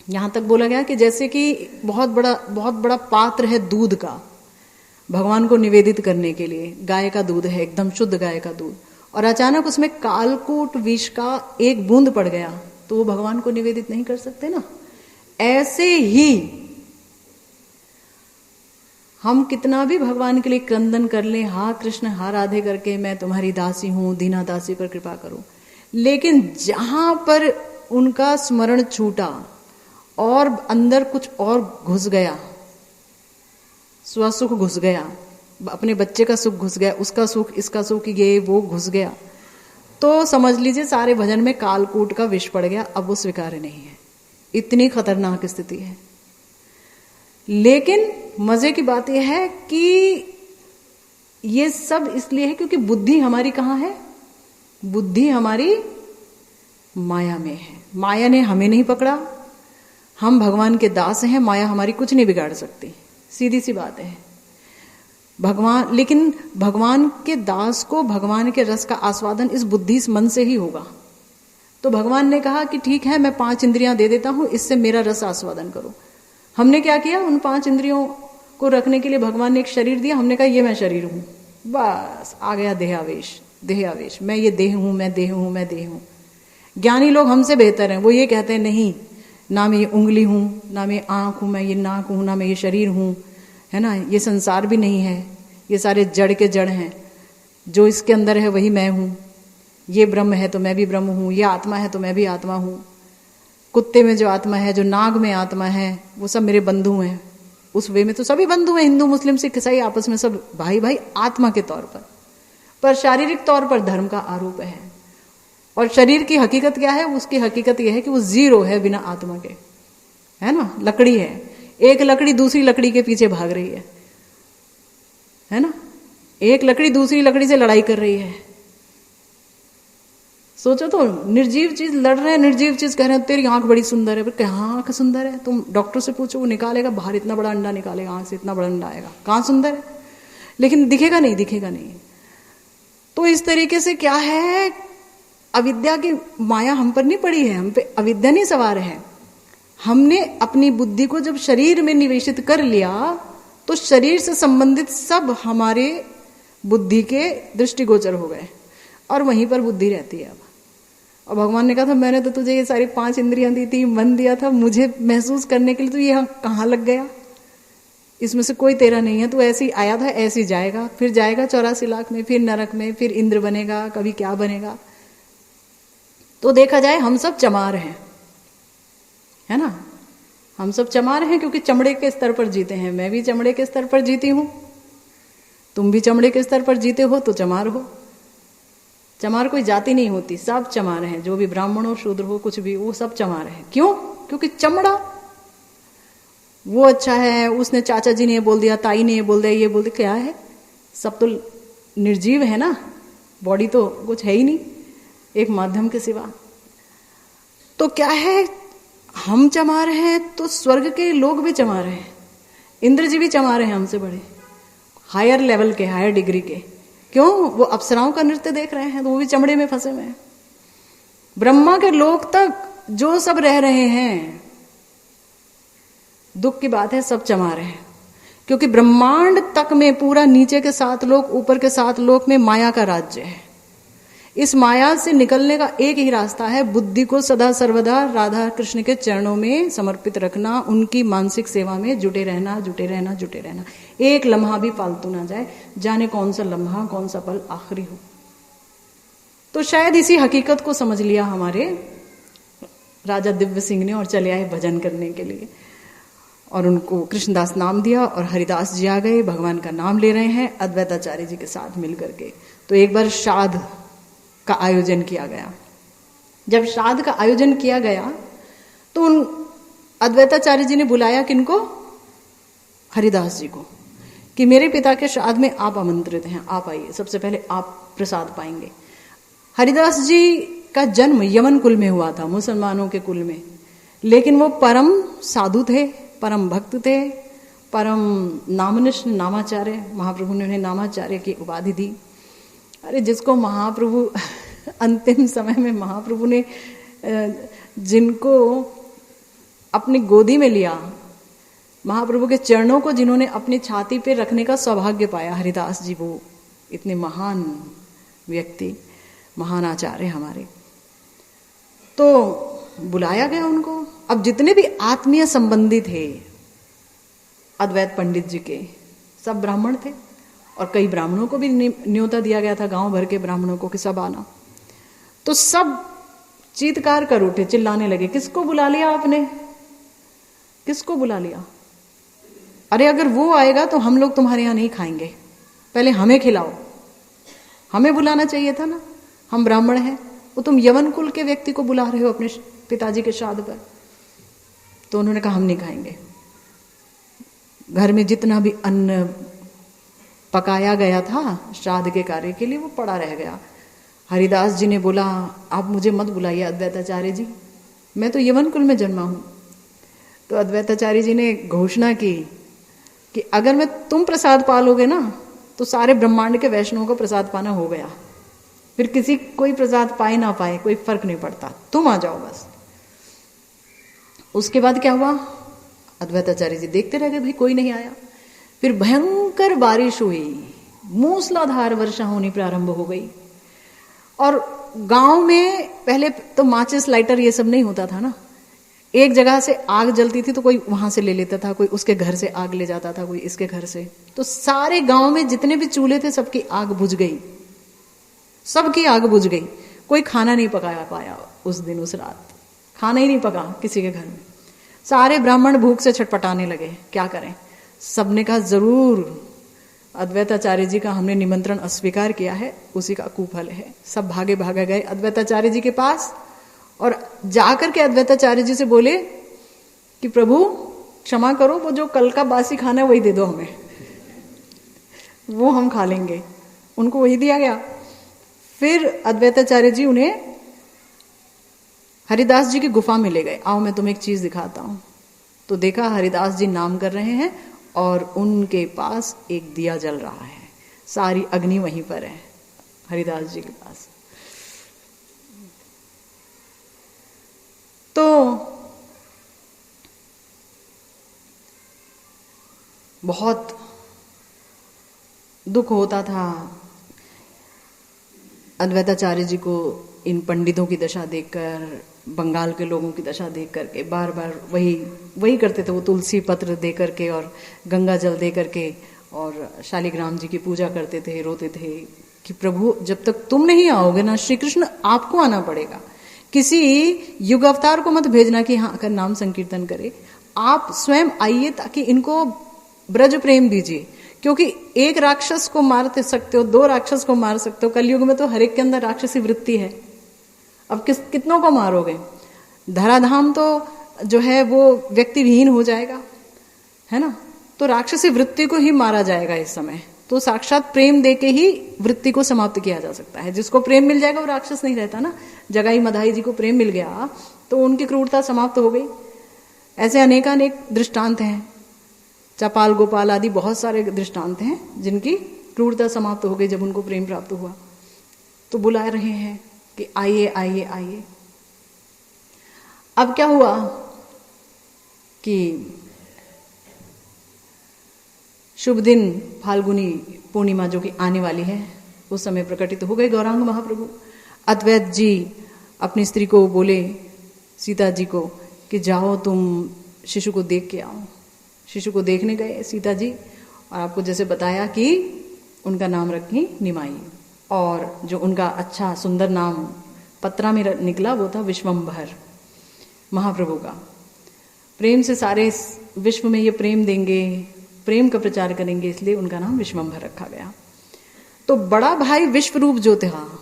यहां तक बोला गया कि जैसे कि बहुत बड़ा पात्र है दूध का, भगवान को निवेदित करने के लिए। गाय का दूध है, एकदम शुद्ध गाय का दूध, और अचानक उसमें कालकूट विष का एक बूंद पड़ गया, तो वो भगवान को निवेदित नहीं कर सकते ना। ऐसे ही हम कितना भी भगवान के लिए क्रंदन कर लें, हा कृष्ण हा राधे करके, मैं तुम्हारी दासी हूं, दीना दासी पर कृपा करो, लेकिन जहां पर उनका स्मरण छूटा और अंदर कुछ और घुस गया, स्वसुख घुस गया, अपने बच्चे का सुख घुस गया, उसका सुख, इसका सुख, ये वो घुस गया, तो समझ लीजिए सारे भजन में कालकूट का विष पड़ गया, अब वो स्वीकार्य नहीं है। इतनी खतरनाक स्थिति है। लेकिन मजे की बात यह है कि ये सब इसलिए है क्योंकि बुद्धि हमारी कहाँ है? बुद्धि हमारी माया में है। माया ने हमें नहीं पकड़ा, हम भगवान के दास हैं, माया हमारी कुछ नहीं बिगाड़ सकती, सीधी सी बात है। भगवान, लेकिन भगवान के दास को भगवान के रस का आस्वादन इस बुद्धि, इस मन से ही होगा। तो भगवान ने कहा कि ठीक है, मैं 5 इंद्रियां दे देता हूं, इससे मेरा रस आस्वादन करो। हमने क्या किया? उन 5 इंद्रियों को रखने के लिए भगवान ने एक शरीर दिया, हमने कहा ये मैं शरीर हूं, बस आ गया देहावेश, देहावेश, मैं ये देह हूं, मैं देह हूं, मैं देह हूं। ज्ञानी लोग हमसे बेहतर हैं, वो ये कहते हैं नहीं, ना मैं ये उंगली हूं, ना मैं आंख हूं, मैं ये नाक हूं, ना मैं ये शरीर हूं, है ना, ये संसार भी नहीं है, ये सारे जड़ के जड़ हैं, जो इसके अंदर है वही मैं हूं, ये ब्रह्म है तो मैं भी ब्रह्म हूं, ये आत्मा है तो मैं भी आत्मा हूं, कुत्ते में जो आत्मा है, जो नाग में आत्मा है, वो सब मेरे बंधु हैं। उस वे में तो सभी बंधु हैं, हिंदू मुस्लिम सिख ईसाई आपस में सब भाई भाई आत्मा के तौर पर शारीरिक तौर पर धर्म का आरोप है। और शरीर की हकीकत क्या है? उसकी हकीकत यह है कि वो जीरो है बिना आत्मा के, है ना। लकड़ी है, एक लकड़ी दूसरी लकड़ी के पीछे भाग रही है ना, एक लकड़ी दूसरी लकड़ी से लड़ाई कर रही है। सोचो तो, निर्जीव चीज लड़ रहे हैं, निर्जीव चीज कह रहे हैं तेरी आंख बड़ी सुंदर है, पर कहाँ आंख सुंदर है? तुम डॉक्टर से पूछो, वो निकालेगा बाहर इतना बड़ा अंडा निकालेगा, आंख से इतना बड़ा अंडा आएगा, कहाँ सुंदर है? लेकिन दिखेगा नहीं, दिखेगा नहीं। तो इस तरीके से क्या है, अविद्या की माया हम पर नहीं पड़ी है, हम पे अविद्या नहीं सवार है। हमने अपनी बुद्धि को जब शरीर में निवेशित कर लिया, तो शरीर से संबंधित सब हमारे बुद्धि के दृष्टिगोचर हो गए, और वहीं पर बुद्धि रहती है अब। और भगवान ने कहा था मैंने तो तुझे ये सारी 5 इंद्रियां दी थी, मन दिया था मुझे महसूस करने के लिए, तो ये कहाँ लग गया? इसमें से कोई तेरा नहीं है, तू ऐसे ही आया था, ऐसे ही जाएगा, फिर जाएगा 84 लाख में, फिर नरक में, फिर इंद्र बनेगा, कभी क्या बनेगा। तो देखा जाए हम सब चमार हैं, है ना, हम सब चमार हैं, क्योंकि चमड़े के स्तर पर जीते हैं। मैं भी चमड़े के स्तर पर जीती हूं, तुम भी चमड़े के स्तर पर जीते हो, तो चमार हो। चमार कोई जाति नहीं होती, सब चमार हैं, जो भी ब्राह्मण हो, शूद्र हो, कुछ भी, वो सब चमार हैं। क्यों? क्योंकि चमड़ा वो अच्छा है, उसने चाचा जी ने ये बोल दिया, ताई ने ये बोल दिया, ये बोल दिया, क्या है, सब तो निर्जीव है ना, बॉडी तो कुछ है ही नहीं एक माध्यम के सिवा। तो क्या है, हम चमार हैं तो स्वर्ग के लोग भी चमार हैं, इंद्र जी भी चमार हैं हमसे बड़े, हायर लेवल के, हायर डिग्री के। क्यों? वो अप्सराओं का नृत्य देख रहे हैं, तो वो भी चमड़े में फंसे हुए हैं। ब्रह्मा के लोक तक जो सब रह रहे हैं, दुख की बात है, सब चमार हैं, क्योंकि ब्रह्मांड तक में पूरा नीचे के 7 लोक, ऊपर के 7 लोक में माया का राज्य है। इस माया से निकलने का एक ही रास्ता है, बुद्धि को सदा सर्वदा राधा कृष्ण के चरणों में समर्पित रखना, उनकी मानसिक सेवा में जुटे रहना, जुटे रहना, जुटे रहना। एक लम्हा भी फालतू ना जाए, जाने कौन सा लम्हा, कौन सा पल आखिरी हो। तो शायद इसी हकीकत को समझ लिया हमारे राजा दिव्य सिंह ने और चले आए भजन करने के लिए, और उनको कृष्णदास नाम दिया और हरिदास जी आ गए, भगवान का नाम ले रहे हैं अद्वैताचार्य जी के साथ मिल करके। तो एक बार श्राद्ध का आयोजन किया गया। जब श्राद्ध का आयोजन किया गया तो उन अद्वैताचार्य जी ने बुलाया किनको? हरिदास जी को, कि मेरे पिता के श्राद्ध में आप आमंत्रित हैं, आप आइए, सबसे पहले आप प्रसाद पाएंगे। हरिदास जी का जन्म यमन कुल में हुआ था, मुसलमानों के कुल में, लेकिन वो परम साधु थे, परम भक्त थे, परम नामनिष्ठ नामाचार्य, महाप्रभु ने उन्हें नामाचार्य की उपाधि दी। अरे जिसको महाप्रभु अंतिम समय में महाप्रभु ने जिनको अपनी गोदी में लिया, महाप्रभु के चरणों को जिन्होंने अपनी छाती पे रखने का सौभाग्य पाया, हरिदास जी, वो इतने महान व्यक्ति, महान आचार्य हमारे। तो बुलाया गया उनको। अब जितने भी आत्मीय संबंधी थे अद्वैत पंडित जी के, सब ब्राह्मण थे, और कई ब्राह्मणों को भी न्योता दिया गया था, गांव भर के ब्राह्मणों को, कि सब आना। तो सब चीत्कार कर उठे, चिल्लाने लगे, किसको बुला लिया आपने, किसको बुला लिया? अरे अगर वो आएगा तो हम लोग तुम्हारे यहां नहीं खाएंगे, पहले हमें खिलाओ, हमें बुलाना चाहिए था ना, हम ब्राह्मण हैं, वो तुम यवन कुल के व्यक्ति को बुला रहे हो अपने पिताजी के श्राद्ध पर। तो उन्होंने कहा हम नहीं खाएंगे। घर में जितना भी अन्न पकाया गया था श्राद्ध के कार्य के लिए, वो पड़ा रह गया। हरिदास जी ने बोला, आप मुझे मत बुलाइए अद्वैताचार्य जी, मैं तो यवन कुल में जन्मा हूं। तो अद्वैताचार्य जी ने घोषणा की कि अगर मैं तुम प्रसाद पालोगे ना, तो सारे ब्रह्मांड के वैष्णवों को प्रसाद पाना हो गया, फिर किसी कोई प्रसाद पाए ना पाए कोई फर्क नहीं पड़ता, तुम आ जाओ बस। उसके बाद क्या हुआ? अद्वैताचार्य जी देखते रह गए, भाई कोई नहीं आया। फिर भयंकर बारिश हुई, मूसलाधार वर्षा होनी प्रारंभ हो गई। और गांव में पहले तो माचिस लाइटर ये सब नहीं होता था ना, एक जगह से आग जलती थी तो कोई वहां से ले लेता था, कोई उसके घर से आग ले जाता था, कोई इसके घर से। तो सारे गांव में जितने भी चूल्हे थे सबकी आग बुझ गई, सबकी आग बुझ गई। कोई खाना नहीं पकाया पाया उस दिन, उस रात खाना ही नहीं पका किसी के घर में। सारे ब्राह्मण भूख से छटपटाने लगे, क्या करें। सबने कहा जरूर अद्वैताचार्य जी का हमने निमंत्रण अस्वीकार किया है, उसी का कुफल है। सब भागे भागे गए अद्वैताचार्य जी के पास और जाकर के अद्वैताचार्य जी से बोले कि प्रभु क्षमा करो, वो जो कल का बासी खाना है वही दे दो हमें, वो हम खा लेंगे। उनको वही दिया गया। फिर अद्वैताचार्य जी उन्हें हरिदास जी की गुफा में ले गए, आओ मैं तुम्हें एक चीज दिखाता हूं। तो देखा हरिदास जी नाम कर रहे हैं और उनके पास एक दिया जल रहा है, सारी अग्नि वहीं पर है हरिदास जी के पास। तो बहुत दुख होता था अद्वैताचार्य जी को इन पंडितों की दशा देखकर, बंगाल के लोगों की दशा देख करके। बार बार वही करते थे वो, तुलसी पत्र दे करके और गंगा जल दे करके और शालिग्राम जी की पूजा करते थे, रोते थे कि प्रभु जब तक तुम नहीं आओगे ना, श्री कृष्ण आपको आना पड़ेगा। किसी युग अवतार को मत भेजना कि हाँ आकर नाम संकीर्तन करे, आप स्वयं आइए ताकि इनको ब्रज प्रेम दीजिए। क्योंकि एक राक्षस को मार सकते हो, दो राक्षस को मार सकते हो, कलयुग में तो हर एक के अंदर राक्षसी वृत्ति है। अब कितनों को मारोगे? धराधाम तो जो है वो व्यक्ति विहीन हो जाएगा, है ना। तो राक्षसी वृत्ति को ही मारा जाएगा इस समय। तो साक्षात प्रेम देके ही वृत्ति को समाप्त किया जा सकता है। जिसको प्रेम मिल जाएगा वो राक्षस नहीं रहता ना। जगाई मधाई जी को प्रेम मिल गया तो उनकी क्रूरता समाप्त हो गई। ऐसे अनेकानेक दृष्टांत हैं, चपाल गोपाल आदि बहुत सारे दृष्टांत हैं जिनकी क्रूरता समाप्त हो गई जब उनको प्रेम प्राप्त हुआ। तो बुला रहे हैं कि आइए आइए आइए। अब क्या हुआ कि शुभ दिन फाल्गुनी पूर्णिमा जो कि आने वाली है, उस समय प्रकटित हो गए गौरांग महाप्रभु। अद्वैत जी अपनी स्त्री को बोले, सीता जी को, कि जाओ तुम शिशु को देख के आओ। शिशु को देखने गए सीता जी, और आपको जैसे बताया कि उनका नाम रखी निमाई, और जो उनका अच्छा सुंदर नाम पत्रा में निकला वो था विश्वम्भर, महाप्रभु का। प्रेम से सारे विश्व में ये प्रेम देंगे, प्रेम का प्रचार करेंगे, इसलिए उनका नाम विश्वम्भर रखा गया। तो बड़ा भाई विश्वरूप जो था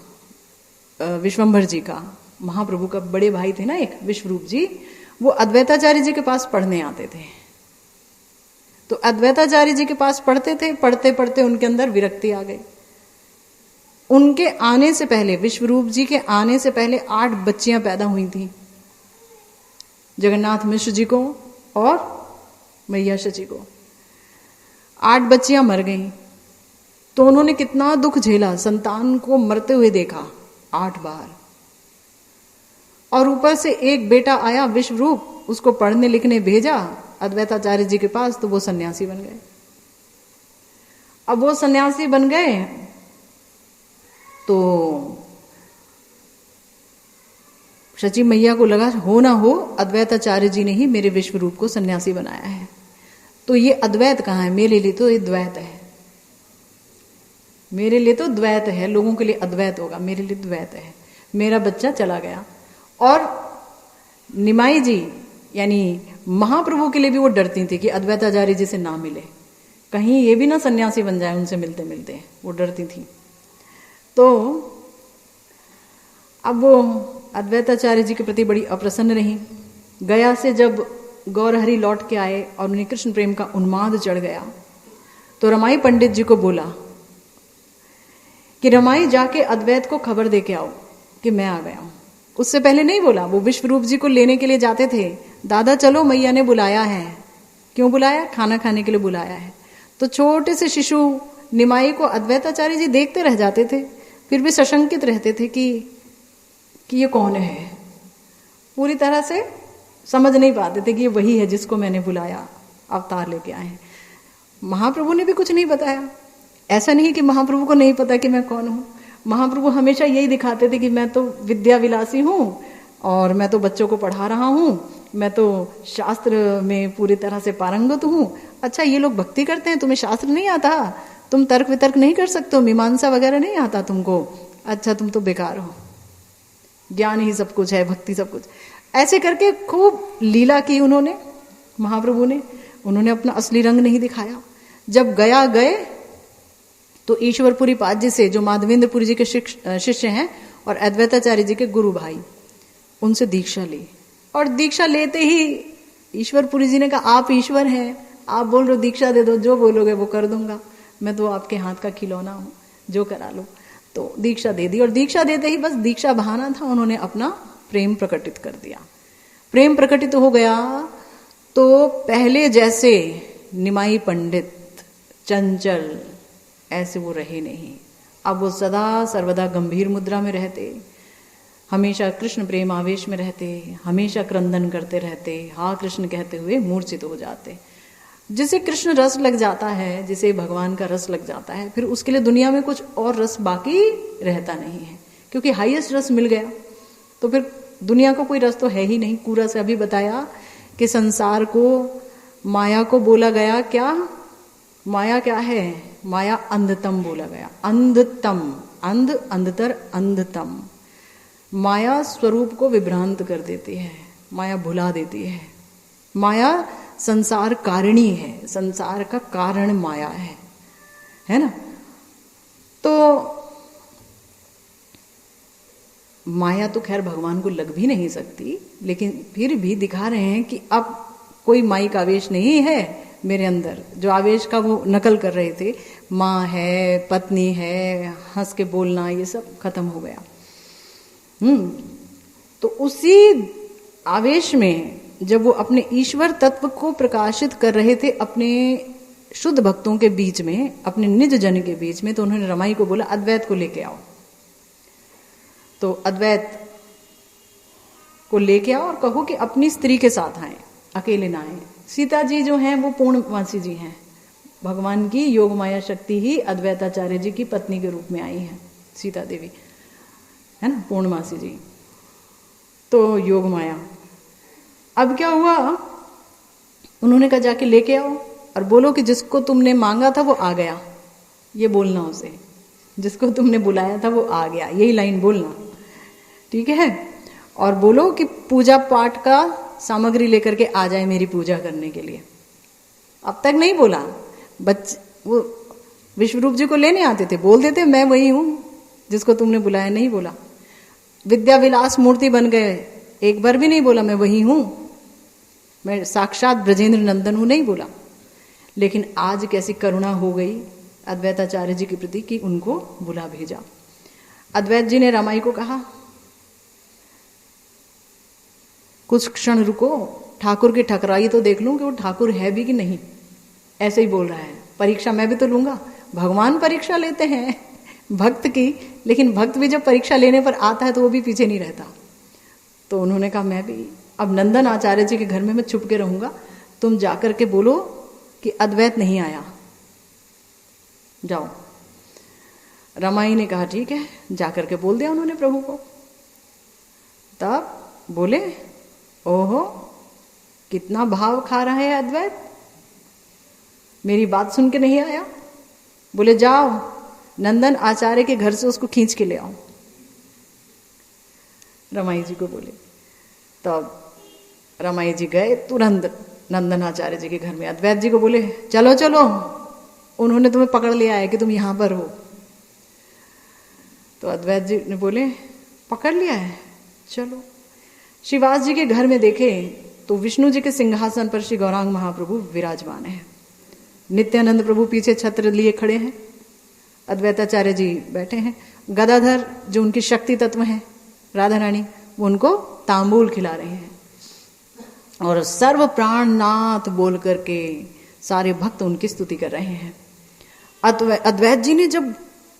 विश्वम्भर जी का, महाप्रभु का बड़े भाई थे ना एक विश्वरूप जी, वो अद्वैताचार्य जी के पास पढ़ने आते थे। तो अद्वैताचार्य जी के पास पढ़ते थे, पढ़ते पढ़ते उनके अंदर विरक्ति आ गई। उनके आने से पहले, विश्वरूप जी के आने से पहले 8 बच्चियां पैदा हुई थी, जगन्नाथ मिश्र जी को और मैया शची को। 8 बच्चियां मर गईं। तो उन्होंने कितना दुख झेला, संतान को मरते हुए देखा 8 बार। और ऊपर से एक बेटा आया विश्वरूप, उसको पढ़ने लिखने भेजा अद्वैताचार्य जी के पास, तो वो सन्यासी बन गए। अब वो सन्यासी बन गए तो शची मैया को लगा हो ना हो अद्वैताचार्य जी ने ही मेरे विश्वरूप को सन्यासी बनाया है, तो ये अद्वैत कहाँ है, मेरे लिए तो ये द्वैत है। मेरे लिए तो द्वैत है, लोगों के लिए अद्वैत होगा, मेरे लिए द्वैत है। मेरा बच्चा चला गया। और निमाई जी यानी महाप्रभु के लिए भी वो डरती थी कि अद्वैताचार्य जी से ना मिले, कहीं ये भी ना सन्यासी बन जाए उनसे मिलते मिलते, वो डरती थी। तो अब वो अद्वैताचार्य जी के प्रति बड़ी अप्रसन्न रही। गया से जब गौरहरि लौट के आए और उन्हें कृष्ण प्रेम का उन्माद चढ़ गया, तो रमाई पंडित जी को बोला कि रमाई जाके अद्वैत को खबर दे के आओ कि मैं आ गया हूं। उससे पहले नहीं बोला, वो विश्वरूप जी को लेने के लिए जाते थे, दादा चलो मैया ने बुलाया है। क्यों बुलाया? खाना खाने के लिए बुलाया है। तो छोटे से शिशु निमाई को अद्वैताचार्य जी देखते रह जाते थे, फिर भी सशंकित रहते थे कि ये कौन है। पूरी तरह से समझ नहीं पाते थे कि ये वही है जिसको मैंने बुलाया, अवतार लेके आए हैं। महाप्रभु ने भी कुछ नहीं बताया। ऐसा नहीं कि महाप्रभु को नहीं पता कि मैं कौन हूं। महाप्रभु हमेशा यही दिखाते थे कि मैं तो विद्या विलासी हूं और मैं तो बच्चों को पढ़ा रहा हूं, मैं तो शास्त्र में पूरी तरह से पारंगत हूं। अच्छा, ये लोग भक्ति करते हैं, तुम्हें शास्त्र नहीं आता, तुम तर्क वितर्क नहीं कर सकते हो, मीमांसा वगैरह नहीं आता तुमको, अच्छा तुम तो बेकार हो, ज्ञान ही सब कुछ है, भक्ति सब कुछ। ऐसे करके खूब लीला की उन्होंने, महाप्रभु ने। उन्होंने अपना असली रंग नहीं दिखाया। जब गया गए तो ईश्वरपुरी पाद जी से, जो माधवेंद्रपुरी जी के शिष्य हैं और अद्वैताचार्य जी के गुरु भाई, उनसे दीक्षा ली। और दीक्षा लेते ही ईश्वरपुरी जी ने कहा आप ईश्वर हैं, आप बोल रहे हो दीक्षा दे दो, जो बोलोगे वो कर दूंगा, मैं तो आपके हाथ का खिलौना हूं, जो करा लो। तो दीक्षा दे दी। और दीक्षा देते ही बस दीक्षा बहाना था, उन्होंने अपना प्रेम प्रकटित कर दिया। प्रेम प्रकटित हो गया तो पहले जैसे निमाई पंडित चंचल ऐसे वो रहे नहीं। अब वो सदा सर्वदा गंभीर मुद्रा में रहते, हमेशा कृष्ण प्रेम आवेश में रहते, हमेशा क्रंदन करते रहते, हा कृष्ण कहते हुए मूर्छित हो जाते। जिसे कृष्ण रस लग जाता है, जिसे भगवान का रस लग जाता है, फिर उसके लिए दुनिया में कुछ और रस बाकी रहता नहीं है, क्योंकि हाईएस्ट रस मिल गया तो फिर दुनिया को कोई रस तो है ही नहीं। पूरा से अभी बताया कि संसार को, माया को बोला गया क्या? माया क्या है? माया अंधतम बोला गया। अंधतम, अंध, अंधतर, अंधतम। माया स्वरूप को विभ्रांत कर देती है, माया भुला देती है। माया संसार कारिणी है, संसार का कारण माया है ना। तो माया तो खैर भगवान को लग भी नहीं सकती, लेकिन फिर भी दिखा रहे हैं कि अब कोई माइक आवेश नहीं है मेरे अंदर। जो आवेश का वो नकल कर रहे थे, माँ है, पत्नी है, हंस के बोलना, ये सब खत्म हो गया। तो उसी आवेश में जब वो अपने ईश्वर तत्व को प्रकाशित कर रहे थे अपने शुद्ध भक्तों के बीच में, अपने निज जन के बीच में, तो उन्होंने रमाई को बोला अद्वैत को लेके आओ। तो अद्वैत को लेके आओ और कहो कि अपनी स्त्री के साथ आए, अकेले ना आए। सीता जी जो हैं वो पूर्णवासी जी हैं, भगवान की योग माया शक्ति ही अद्वैताचार्य जी की पत्नी के रूप में आई है, सीता देवी, है ना, पूर्णमासी जी, तो योग माया। अब क्या हुआ, उन्होंने कहा जाके लेके आओ और बोलो कि जिसको तुमने मांगा था वो आ गया। ये बोलना उसे, जिसको तुमने बुलाया था वो आ गया, यही लाइन बोलना, ठीक है। और बोलो कि पूजा पाठ का सामग्री लेकर के आ जाए मेरी पूजा करने के लिए। अब तक नहीं बोला, वो विश्वरूप जी को लेने आते थे, बोल देते मैं वही हूं जिसको तुमने बुलाया, नहीं बोला। विद्या विलास मूर्ति बन गए, एक बार भी नहीं बोला मैं वही हूं, मैं साक्षात ब्रजेंद्र नंदन हूं, नहीं बोला। लेकिन आज कैसी करुणा हो गई अद्वैताचार्य जी के प्रति कि उनको बुला भेजा। अद्वैत जी ने रमाई को कहा कुछ क्षण रुको, ठाकुर की ठकराई तो देख लूं कि वो ठाकुर है भी कि नहीं। ऐसे ही बोल रहा है, परीक्षा मैं भी तो लूंगा। भगवान परीक्षा लेते हैं भक्त की, लेकिन भक्त भी जब परीक्षा लेने पर आता है तो वो भी पीछे नहीं रहता। तो उन्होंने कहा मैं भी अब नंदन आचार्य जी के घर में मैं छुप के रहूंगा, तुम जाकर के बोलो कि अद्वैत नहीं आया, जाओ। रमाई ने कहा ठीक है, जाकर के बोल दिया उन्होंने प्रभु को। तब बोले ओहो कितना भाव खा रहा है अद्वैत, मेरी बात सुन के नहीं आया। बोले जाओ नंदन आचार्य के घर से उसको खींच के ले आओ, रमाई जी को बोले। तब रमाई जी गए तुरंत नंदन आचार्य जी के घर में, अद्वैत जी को बोले चलो चलो, उन्होंने तुम्हें पकड़ लिया है कि तुम यहां पर हो। तो अद्वैत जी ने बोले पकड़ लिया है, चलो। श्रीवास जी के घर में देखे तो विष्णु जी के सिंहासन पर श्री गौरांग महाप्रभु विराजमान है, नित्यानंद प्रभु पीछे छत्र लिए खड़े हैं, अद्वैताचार्य जी बैठे हैं, गदाधर जो उनकी शक्ति तत्व हैं राधा रानी, वो उनको तांबूल खिला रहे हैं, और सर्व प्राणनाथ बोल करके सारे भक्त उनकी स्तुति कर रहे हैं। अद्वैत जी ने जब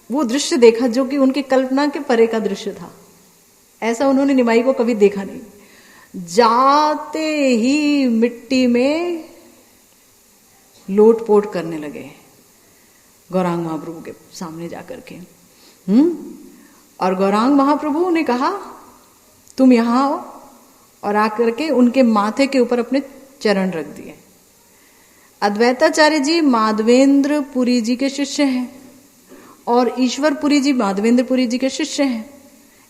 वो दृश्य देखा जो कि उनकी कल्पना के परे का दृश्य था, ऐसा उन्होंने निमाई को कभी देखा नहीं। जाते ही मिट्टी में लोटपोट करने लगे गौरांग महाप्रभु के सामने जाकर के। और गौरांग महाप्रभु ने कहा तुम यहां आओ, और आकर के उनके माथे के ऊपर अपने चरण रख दिए। अद्वैताचार्य जी माधवेंद्र पुरी जी के शिष्य हैं और ईश्वर पुरी जी माधवेंद्र पुरी जी के शिष्य हैं,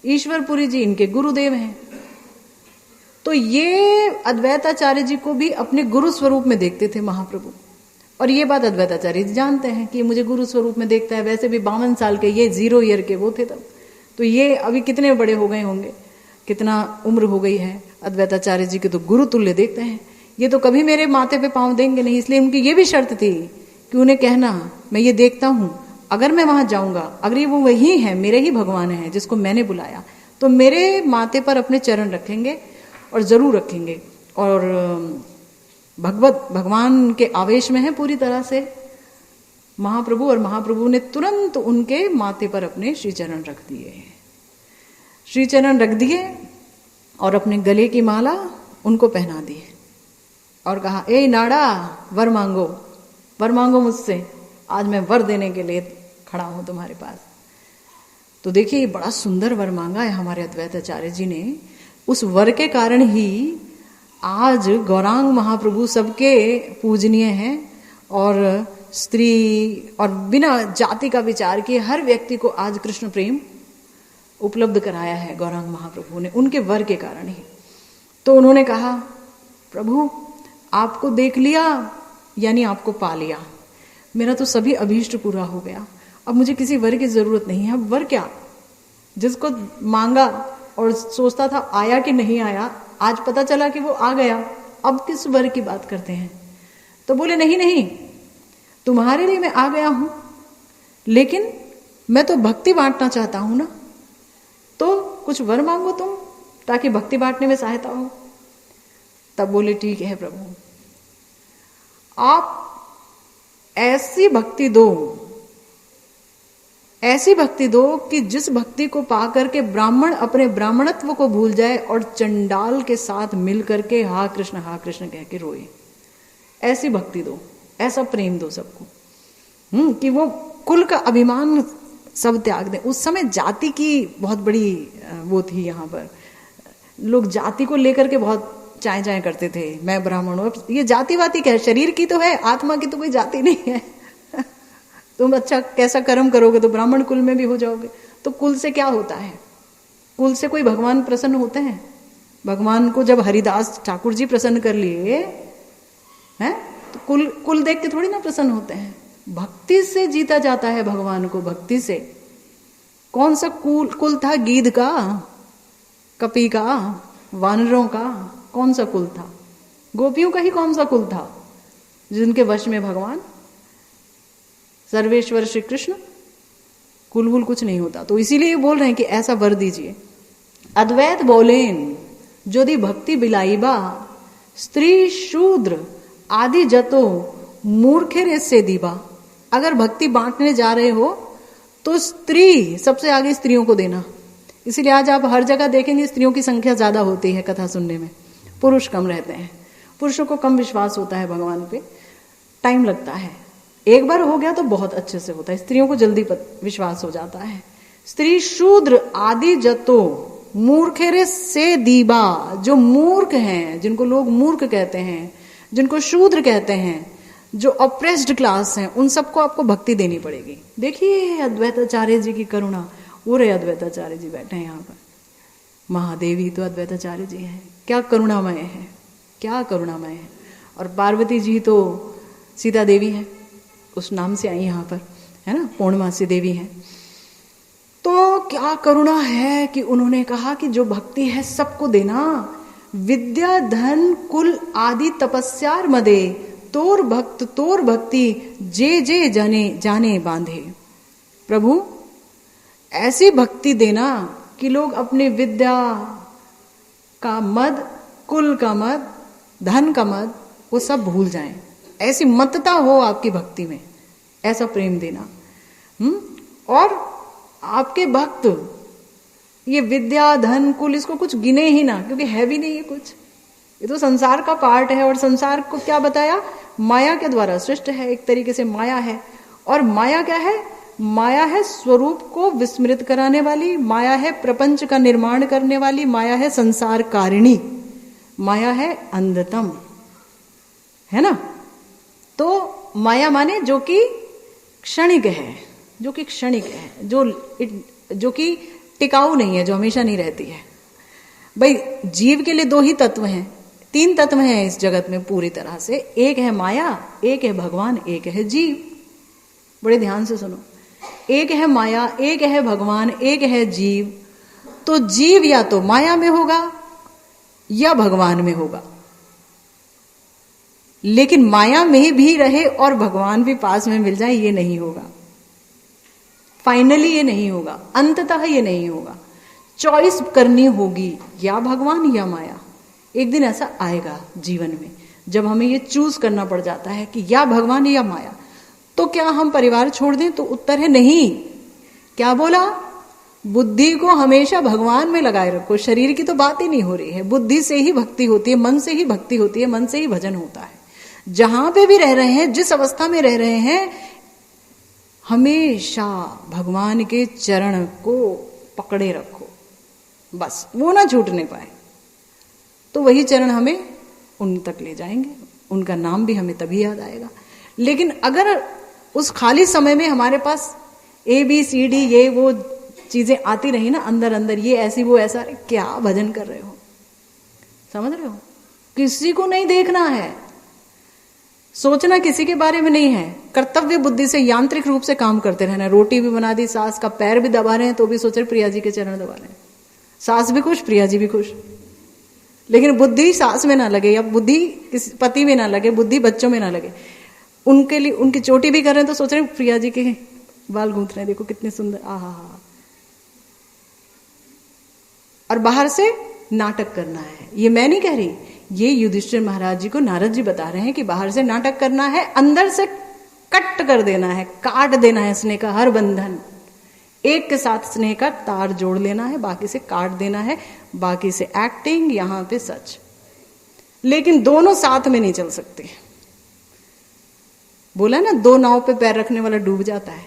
ईश्वर पुरी जी इनके गुरुदेव हैं। तो ये अद्वैताचार्य जी को भी अपने गुरु स्वरूप में देखते थे महाप्रभु, और ये बात अद्वैताचार्य जी जानते हैं कि मुझे गुरु स्वरूप में देखता है। वैसे भी 52 साल के, ये 0 ईयर के वो थे तब, तो ये अभी कितने बड़े हो गए होंगे, कितना उम्र हो गई है। अद्वैताचार्य जी के तो गुरु तुल्य देखते हैं, ये तो कभी मेरे माथे पे पांव देंगे नहीं। इसलिए उनकी ये भी शर्त थी कि उन्हें कहना मैं ये देखता हूं, अगर मैं वहां जाऊंगा, अगर वो वही है, मेरे ही भगवान है जिसको मैंने बुलाया, तो मेरे माथे पर अपने चरण रखेंगे, और जरूर रखेंगे। और भगवान के आवेश में है पूरी तरह से महाप्रभु, और महाप्रभु ने तुरंत उनके माथे पर अपने श्री चरण रख दिए, श्री चरण रख दिए, और अपने गले की माला उनको पहना दी, और कहा ए नाड़ा वर मांगो मुझसे, आज मैं वर देने के लिए खड़ा हूं तुम्हारे पास। तो देखिए बड़ा सुंदर वर मांगा है हमारे अद्वैताचार्य जी ने। उस वर के कारण ही आज गौरांग महाप्रभु सबके पूजनीय हैं, और स्त्री और बिना जाति का विचार किए हर व्यक्ति को आज कृष्ण प्रेम उपलब्ध कराया है गौरांग महाप्रभु ने, उनके वर के कारण ही। तो उन्होंने कहा प्रभु आपको देख लिया यानी आपको पा लिया, मेरा तो सभी अभीष्ट पूरा हो गया, अब मुझे किसी वर की जरूरत नहीं है। अब वर क्या, जिसको मांगा और सोचता था आया कि नहीं आया, आज पता चला कि वो आ गया, अब किस वर की बात करते हैं। तो बोले नहीं, तुम्हारे लिए मैं आ गया हूं, लेकिन मैं तो भक्ति बांटना चाहता हूं ना, तो कुछ वर मांगो तुम, ताकि भक्ति बांटने में सहायता हो। तब बोले ठीक है प्रभु, आप ऐसी भक्ति दो कि जिस भक्ति को पाकर के ब्राह्मण अपने ब्राह्मणत्व को भूल जाए और चंडाल के साथ मिल करके हा कृष्ण कह के रोए। ऐसी भक्ति दो, ऐसा प्रेम दो सबको, कि वो कुल का अभिमान सब त्याग दें। उस समय जाति की बहुत बड़ी वो थी, यहाँ पर लोग जाति को लेकर के बहुत चाय चाय करते थे, मैं ब्राह्मण हूँ। ये जाति वाति क्या है, शरीर की तो है, आत्मा की तो कोई जाति नहीं है। तुम अच्छा कैसा कर्म करोगे तो ब्राह्मण कुल में भी हो जाओगे। तो कुल से क्या होता है, कुल से कोई भगवान प्रसन्न होते हैं? भगवान को जब हरिदास ठाकुर जी प्रसन्न कर लिए हैं, तो कुल देख के थोड़ी ना प्रसन्न होते हैं। भक्ति से जीता जाता है भगवान को, भक्ति से। कौन सा कुल था? गीध का, कपी का, वानरों का? कौन सा कुल था? गोपियों का ही कौन सा कुल था जिनके वश में भगवान? सर्वेश्वर श्री कृष्ण। कुल कुछ नहीं होता। तो इसीलिए बोल रहे हैं कि ऐसा वर दीजिए। अद्वैत बोलेन जोदि भक्ति बिलाईबा, स्त्री शूद्र आदि जतो मूर्खे से दीबा। अगर भक्ति बांटने जा रहे हो तो स्त्री सबसे आगे स्त्रियों को देना। इसीलिए आज आप हर जगह देखेंगे स्त्रियों की संख्या ज्यादा होती है कथा सुनने में, पुरुष कम रहते हैं। पुरुषों को कम विश्वास होता है भगवान पे, टाइम लगता है। एक बार हो गया तो बहुत अच्छे से होता है, स्त्रियों को जल्दी विश्वास हो जाता है। स्त्री शूद्र आदि जतो मूर्खेरे से दीबा। जो मूर्ख हैं, जिनको लोग मूर्ख कहते हैं, जिनको शूद्र कहते हैं, जो ऑप्रेस्ड क्लास हैं, उन सबको आपको भक्ति देनी पड़ेगी। देखिए अद्वैताचार्य जी की करुणा। वो रहे अद्वैताचार्य जी बैठे हैं यहाँ पर, महादेवी तो अद्वैताचार्य जी हैं। क्या करुणामय है, क्या करुणामय है। और पार्वती जी तो सीता देवी है, उस नाम से आई यहाँ पर, है ना, पूर्णमासी देवी है। तो क्या करुणा है कि उन्होंने कहा कि जो भक्ति है सबको देना। विद्या धन कुल आदि तपस्यार मदे, तोर भक्ति जे जे जाने बांधे। प्रभु ऐसी भक्ति देना कि लोग अपनी विद्या का मद, कुल का मद, धन का मद, वो सब भूल जाएं। ऐसी मतता हो आपकी भक्ति में, ऐसा प्रेम देना। और आपके भक्त ये विद्या धन कुल इसको कुछ गिने ही ना, क्योंकि है भी नहीं है कुछ। ये तो संसार का पार्ट है। और संसार को क्या बताया? माया के द्वारा सृष्ट है, एक तरीके से माया है। और माया क्या है? माया है स्वरूप को विस्मृत कराने वाली, माया है प्रपंच का निर्माण करने वाली, माया है संसार कारिणी, माया है अंधतम, है ना। तो माया माने जो कि क्षणिक है, जो कि क्षणिक है, जो कि टिकाऊ नहीं है, जो हमेशा नहीं रहती है। भाई जीव के लिए दो ही तत्व हैं, तीन तत्व हैं इस जगत में पूरी तरह से। एक है माया, एक है भगवान, एक है जीव। बड़े ध्यान से सुनो, एक है माया, एक है भगवान, एक है जीव। तो जीव या तो माया में होगा या भगवान में होगा, लेकिन माया में भी रहे और भगवान भी पास में मिल जाए, ये नहीं होगा। फाइनली ये नहीं होगा, अंततः ये नहीं होगा। चॉइस करनी होगी, या भगवान या माया। एक दिन ऐसा आएगा जीवन में जब हमें ये चूज करना पड़ जाता है कि या भगवान या माया। तो क्या हम परिवार छोड़ दें? तो उत्तर है नहीं। क्या बोला? बुद्धि को हमेशा भगवान में लगाए रखो। शरीर की तो बात ही नहीं हो रही है। बुद्धि से ही भक्ति होती है, मन से ही भक्ति होती है, मन से ही भजन होता है। जहां पे भी रह रहे हैं, जिस अवस्था में रह रहे हैं, हमेशा भगवान के चरण को पकड़े रखो, बस वो ना छूटने पाए। तो वही चरण हमें उन तक ले जाएंगे, उनका नाम भी हमें तभी याद आएगा। लेकिन अगर उस खाली समय में हमारे पास ABCD ये वो चीजें आती रही ना अंदर अंदर, ये ऐसी वो ऐसा, क्या भजन कर रहे हो? समझ रहे हो? किसी को नहीं देखना है, सोचना किसी के बारे में नहीं है। कर्तव्य बुद्धि से यांत्रिक रूप से काम करते रहना। रोटी भी बना दी, सास का पैर भी दबा रहे हैं तो भी सोच रहे प्रिया जी के चरण दबा रहे हैं। सास भी खुश, प्रिया जी भी खुश, लेकिन बुद्धि सास में ना लगे, या बुद्धि किसी पति में ना लगे, बुद्धि बच्चों में ना लगे। उनके लिए उनकी चोटी भी कर रहे हैं तो सोच रहे प्रिया जी के बाल गूंथ रहे हैं, देखो कितने सुंदर, आहा। और बाहर से नाटक करना है। ये मैं नहीं कह रही, ये युधिष्ठिर महाराज जी को नारद जी बता रहे हैं कि बाहर से नाटक करना है, अंदर से कट कर देना है, काट देना है स्नेह का हर बंधन। एक के साथ स्नेह का तार जोड़ लेना है, बाकी से काट देना है, बाकी से एक्टिंग, यहां पे सच। लेकिन दोनों साथ में नहीं चल सकते। बोला ना, दो नाव पे पैर रखने वाला डूब जाता है।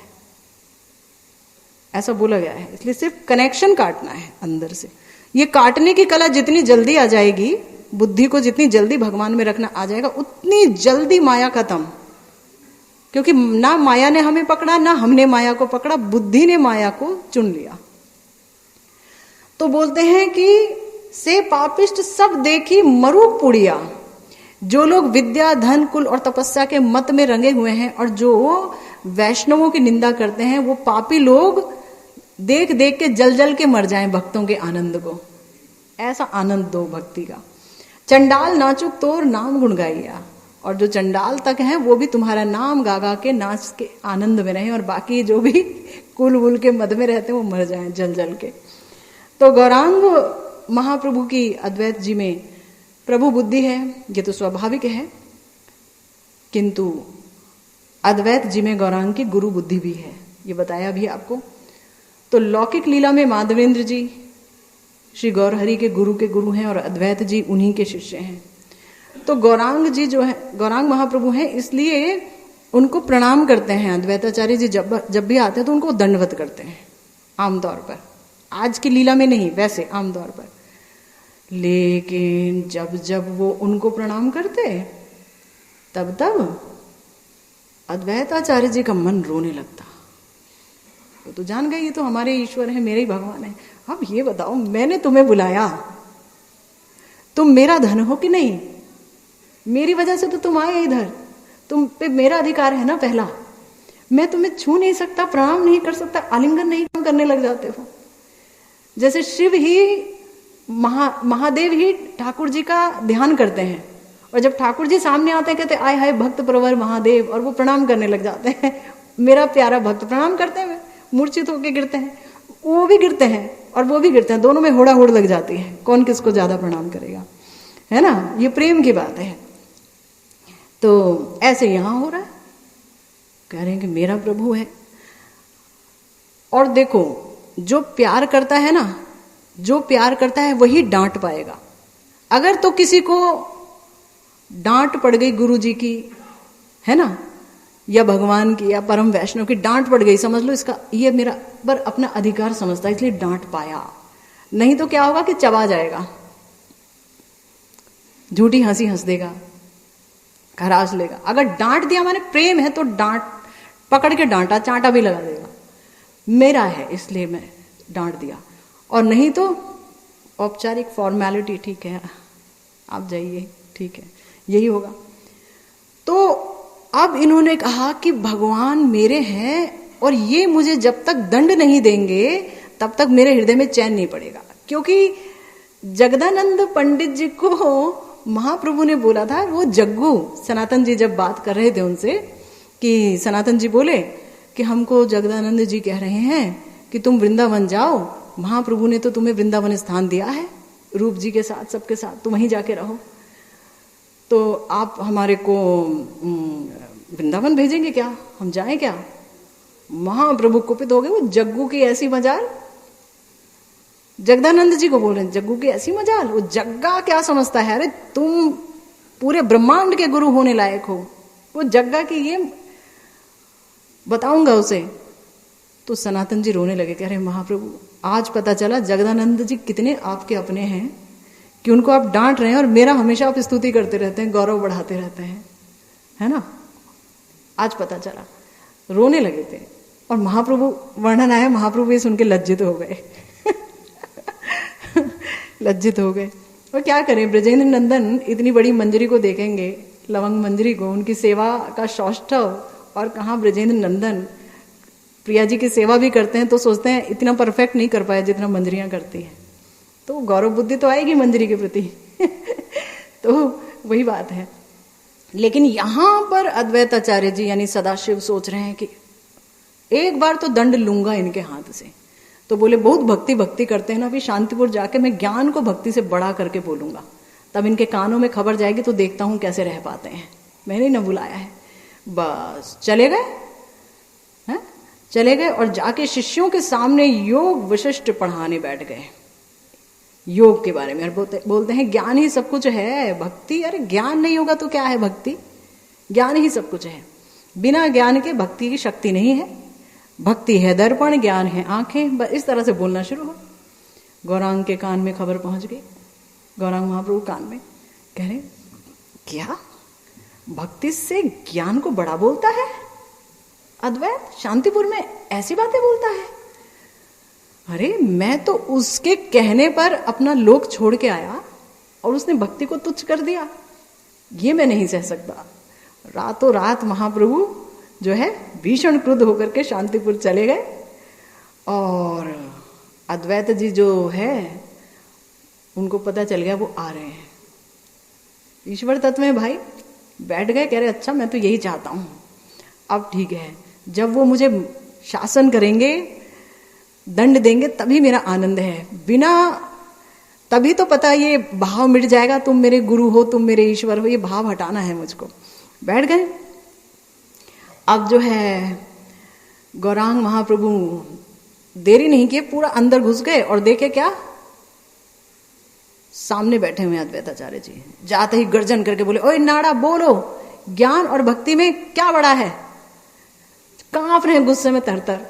ऐसा बोला गया है। इसलिए सिर्फ कनेक्शन काटना है अंदर से। ये काटने की कला जितनी जल्दी आ जाएगी, बुद्धि को जितनी जल्दी भगवान में रखना आ जाएगा, उतनी जल्दी माया खत्म। क्योंकि ना माया ने हमें पकड़ा, ना हमने माया को पकड़ा, बुद्धि ने माया को चुन लिया। तो बोलते हैं कि से पापिष्ट सब देखी मरूक पुड़िया। जो लोग विद्या, धन, कुल और तपस्या के मत में रंगे हुए हैं और जो वैष्णवों की निंदा करते हैं, वो पापी लोग देख देख के जल जल के मर जाएं भक्तों के आनंद को। ऐसा आनंद दो भक्ति का। चंडाल नाचुक तोर नाम गुण गाइया। और जो चंडाल तक हैं वो भी तुम्हारा नाम गा गा के नाच के आनंद में रहें, और बाकी जो भी कुल वुल के मद में रहते हैं वो मर जाएं जल जल के। तो गौरांग महाप्रभु की अद्वैत जी में प्रभु बुद्धि है, ये तो स्वाभाविक है, किंतु अद्वैत जी में गौरांग की गुरु बुद्धि भी है, ये बताया भी आपको। तो लौकिक लीला में माधवेंद्र जी श्री गौरहरि के गुरु हैं और अद्वैत जी उन्हीं के शिष्य हैं। तो गौरांग जी जो है, गौरांग महाप्रभु हैं, इसलिए उनको प्रणाम करते हैं अद्वैताचार्य जी। जब भी आते हैं तो उनको दंडवत करते हैं आमतौर पर, आज की लीला में नहीं, वैसे आमतौर पर। लेकिन जब जब वो उनको प्रणाम करते तब तब अद्वैताचार्य जी का मन रोने लगता। वो तो जान गए ये तो हमारे ईश्वर हैं, मेरे ही भगवान हैं। अब ये बताओ, मैंने तुम्हें बुलाया, तुम मेरा धन हो कि नहीं? मेरी वजह से तो तुम आए इधर, तुम पे मेरा अधिकार है ना पहला। मैं तुम्हें छू नहीं सकता, प्रणाम नहीं कर सकता, आलिंगन नहीं करने लग जाते हो। जैसे शिव ही महादेव ही ठाकुर जी का ध्यान करते हैं, और जब ठाकुर जी सामने आते हैं कहते आय हाय भक्त प्रवर महादेव, और वो प्रणाम करने लग जाते हैं। मेरा प्यारा भक्त, प्रणाम करते हैं, मूर्छित होकर गिरते हैं, वो भी गिरते हैं और वो भी गिरते हैं, दोनों में होड़ा होड़ लग जाती है, कौन किसको ज्यादा प्रणाम करेगा, है ना। ये प्रेम की बात है। तो ऐसे यहां हो रहा है, कह रहे हैं कि मेरा प्रभु है। और देखो, जो प्यार करता है ना, जो प्यार करता है वही डांट पाएगा। अगर तो किसी को डांट पड़ गई गुरु जी की, है ना, या भगवान की या परम वैष्णव की डांट पड़ गई, समझ लो इसका ये मेरा पर अपना अधिकार समझता है इसलिए डांट पाया, नहीं तो क्या होगा कि चबा जाएगा, झूठी हंसी हंस देगा, खराश लेगा। अगर डांट दिया माने प्रेम है तो डांट पकड़ के डांटा, चांटा भी लगा देगा, मेरा है इसलिए मैं डांट दिया। और नहीं तो औपचारिक फॉर्मेलिटी, ठीक है आप जाइए, ठीक है, यही होगा। तो अब इन्होंने कहा कि भगवान मेरे हैं और ये मुझे जब तक दंड नहीं देंगे तब तक मेरे हृदय में चैन नहीं पड़ेगा। क्योंकि जगदानंद पंडित जी को महाप्रभु ने बोला था, वो जग्गू सनातन जी जब बात कर रहे थे उनसे, कि सनातन जी बोले कि हमको जगदानंद जी कह रहे हैं कि तुम वृंदावन जाओ, महाप्रभु ने तो तुम्हें वृंदावन स्थान दिया है रूप जी के साथ, सबके साथ, तुम वहीं जाके रहो, तो आप हमारे को वृंदावन भेजेंगे क्या, हम जाएं क्या? महाप्रभु कुपित हो गए। वो जग्गू की ऐसी मजाल, जगदानंद जी को बोल रहे हैं जग्गू की ऐसी मजाल, वो जग्गा क्या समझता है, अरे तुम पूरे ब्रह्मांड के गुरु होने लायक हो, वो जग्गा की ये बताऊंगा उसे। तो सनातन जी रोने लगे, कह रहे महाप्रभु आज पता चला जगदानंद जी कितने आपके अपने हैं कि उनको आप डांट रहे हैं और मेरा हमेशा आप स्तुति करते रहते हैं, गौरव बढ़ाते रहते हैं, है ना। आज पता चला, रोने लगे थे। और महाप्रभु वर्णन आया, महाप्रभु ये सुन के लज्जित हो गए लज्जित हो गए। और क्या करें, ब्रजेंद्र नंदन इतनी बड़ी मंजरी को देखेंगे, लवंग मंजरी को, उनकी सेवा का सौष्ठव, और कहाँ ब्रजेंद्र नंदन प्रिया जी की सेवा भी करते हैं तो सोचते हैं इतना परफेक्ट नहीं कर पाए जितना मंजरियां करती हैं, तो गौरव बुद्धि तो आएगी मंजरी के प्रति तो वही बात है। लेकिन यहां पर अद्वैताचार्य जी यानी सदाशिव सोच रहे हैं कि एक बार तो दंड लूंगा इनके हाथ से। तो बोले बहुत भक्ति करते हैं ना, अभी शांतिपुर जाके मैं ज्ञान को भक्ति से बड़ा करके बोलूंगा, तब इनके कानों में खबर जाएगी तो देखता हूं कैसे रह पाते हैं, मैंने न बुलाया है। बस चले गए, हैं चले गए और जाके शिष्यों के सामने योग विशिष्ट पढ़ाने बैठ गए, योग के बारे में। बोलते हैं ज्ञान ही सब कुछ है, भक्ति, अरे ज्ञान नहीं होगा तो क्या है भक्ति, ज्ञान ही सब कुछ है, बिना ज्ञान के भक्ति की शक्ति नहीं है। भक्ति है दर्पण, ज्ञान है आंखें। बस इस तरह से बोलना शुरू हो। गौरांग के कान में खबर पहुंच गई, गौरांग महाप्रभु कान में कह रहे, क्या भक्ति से ज्ञान को बड़ा बोलता है अद्वैत, शांतिपुर में ऐसी बातें बोलता है? अरे मैं तो उसके कहने पर अपना लोक छोड़ के आया और उसने भक्ति को तुच्छ कर दिया, ये मैं नहीं सह सकता। रातों रात महाप्रभु जो है भीषण क्रुद्ध होकर के शांतिपुर चले गए और अद्वैत जी जो है उनको पता चल गया वो आ रहे हैं। ईश्वर तत्व में भाई बैठ गए, कह रहे अच्छा मैं तो यही चाहता हूं, अब ठीक है, जब वो मुझे शासन करेंगे, दंड देंगे, तभी मेरा आनंद है, बिना तभी तो पता ये भाव मिट जाएगा, तुम मेरे गुरु हो, तुम मेरे ईश्वर हो, ये भाव हटाना है मुझको। बैठ गए। अब जो है गौरांग महाप्रभु देरी नहीं किए, पूरा अंदर घुस गए और देखे क्या, सामने बैठे हुए अद्वैताचार्य जी। जाते ही गर्जन करके बोले, ओए नाड़ा बोलो, ज्ञान और भक्ति में क्या बड़ा है? कांप रहे हैं गुस्से में तरतर।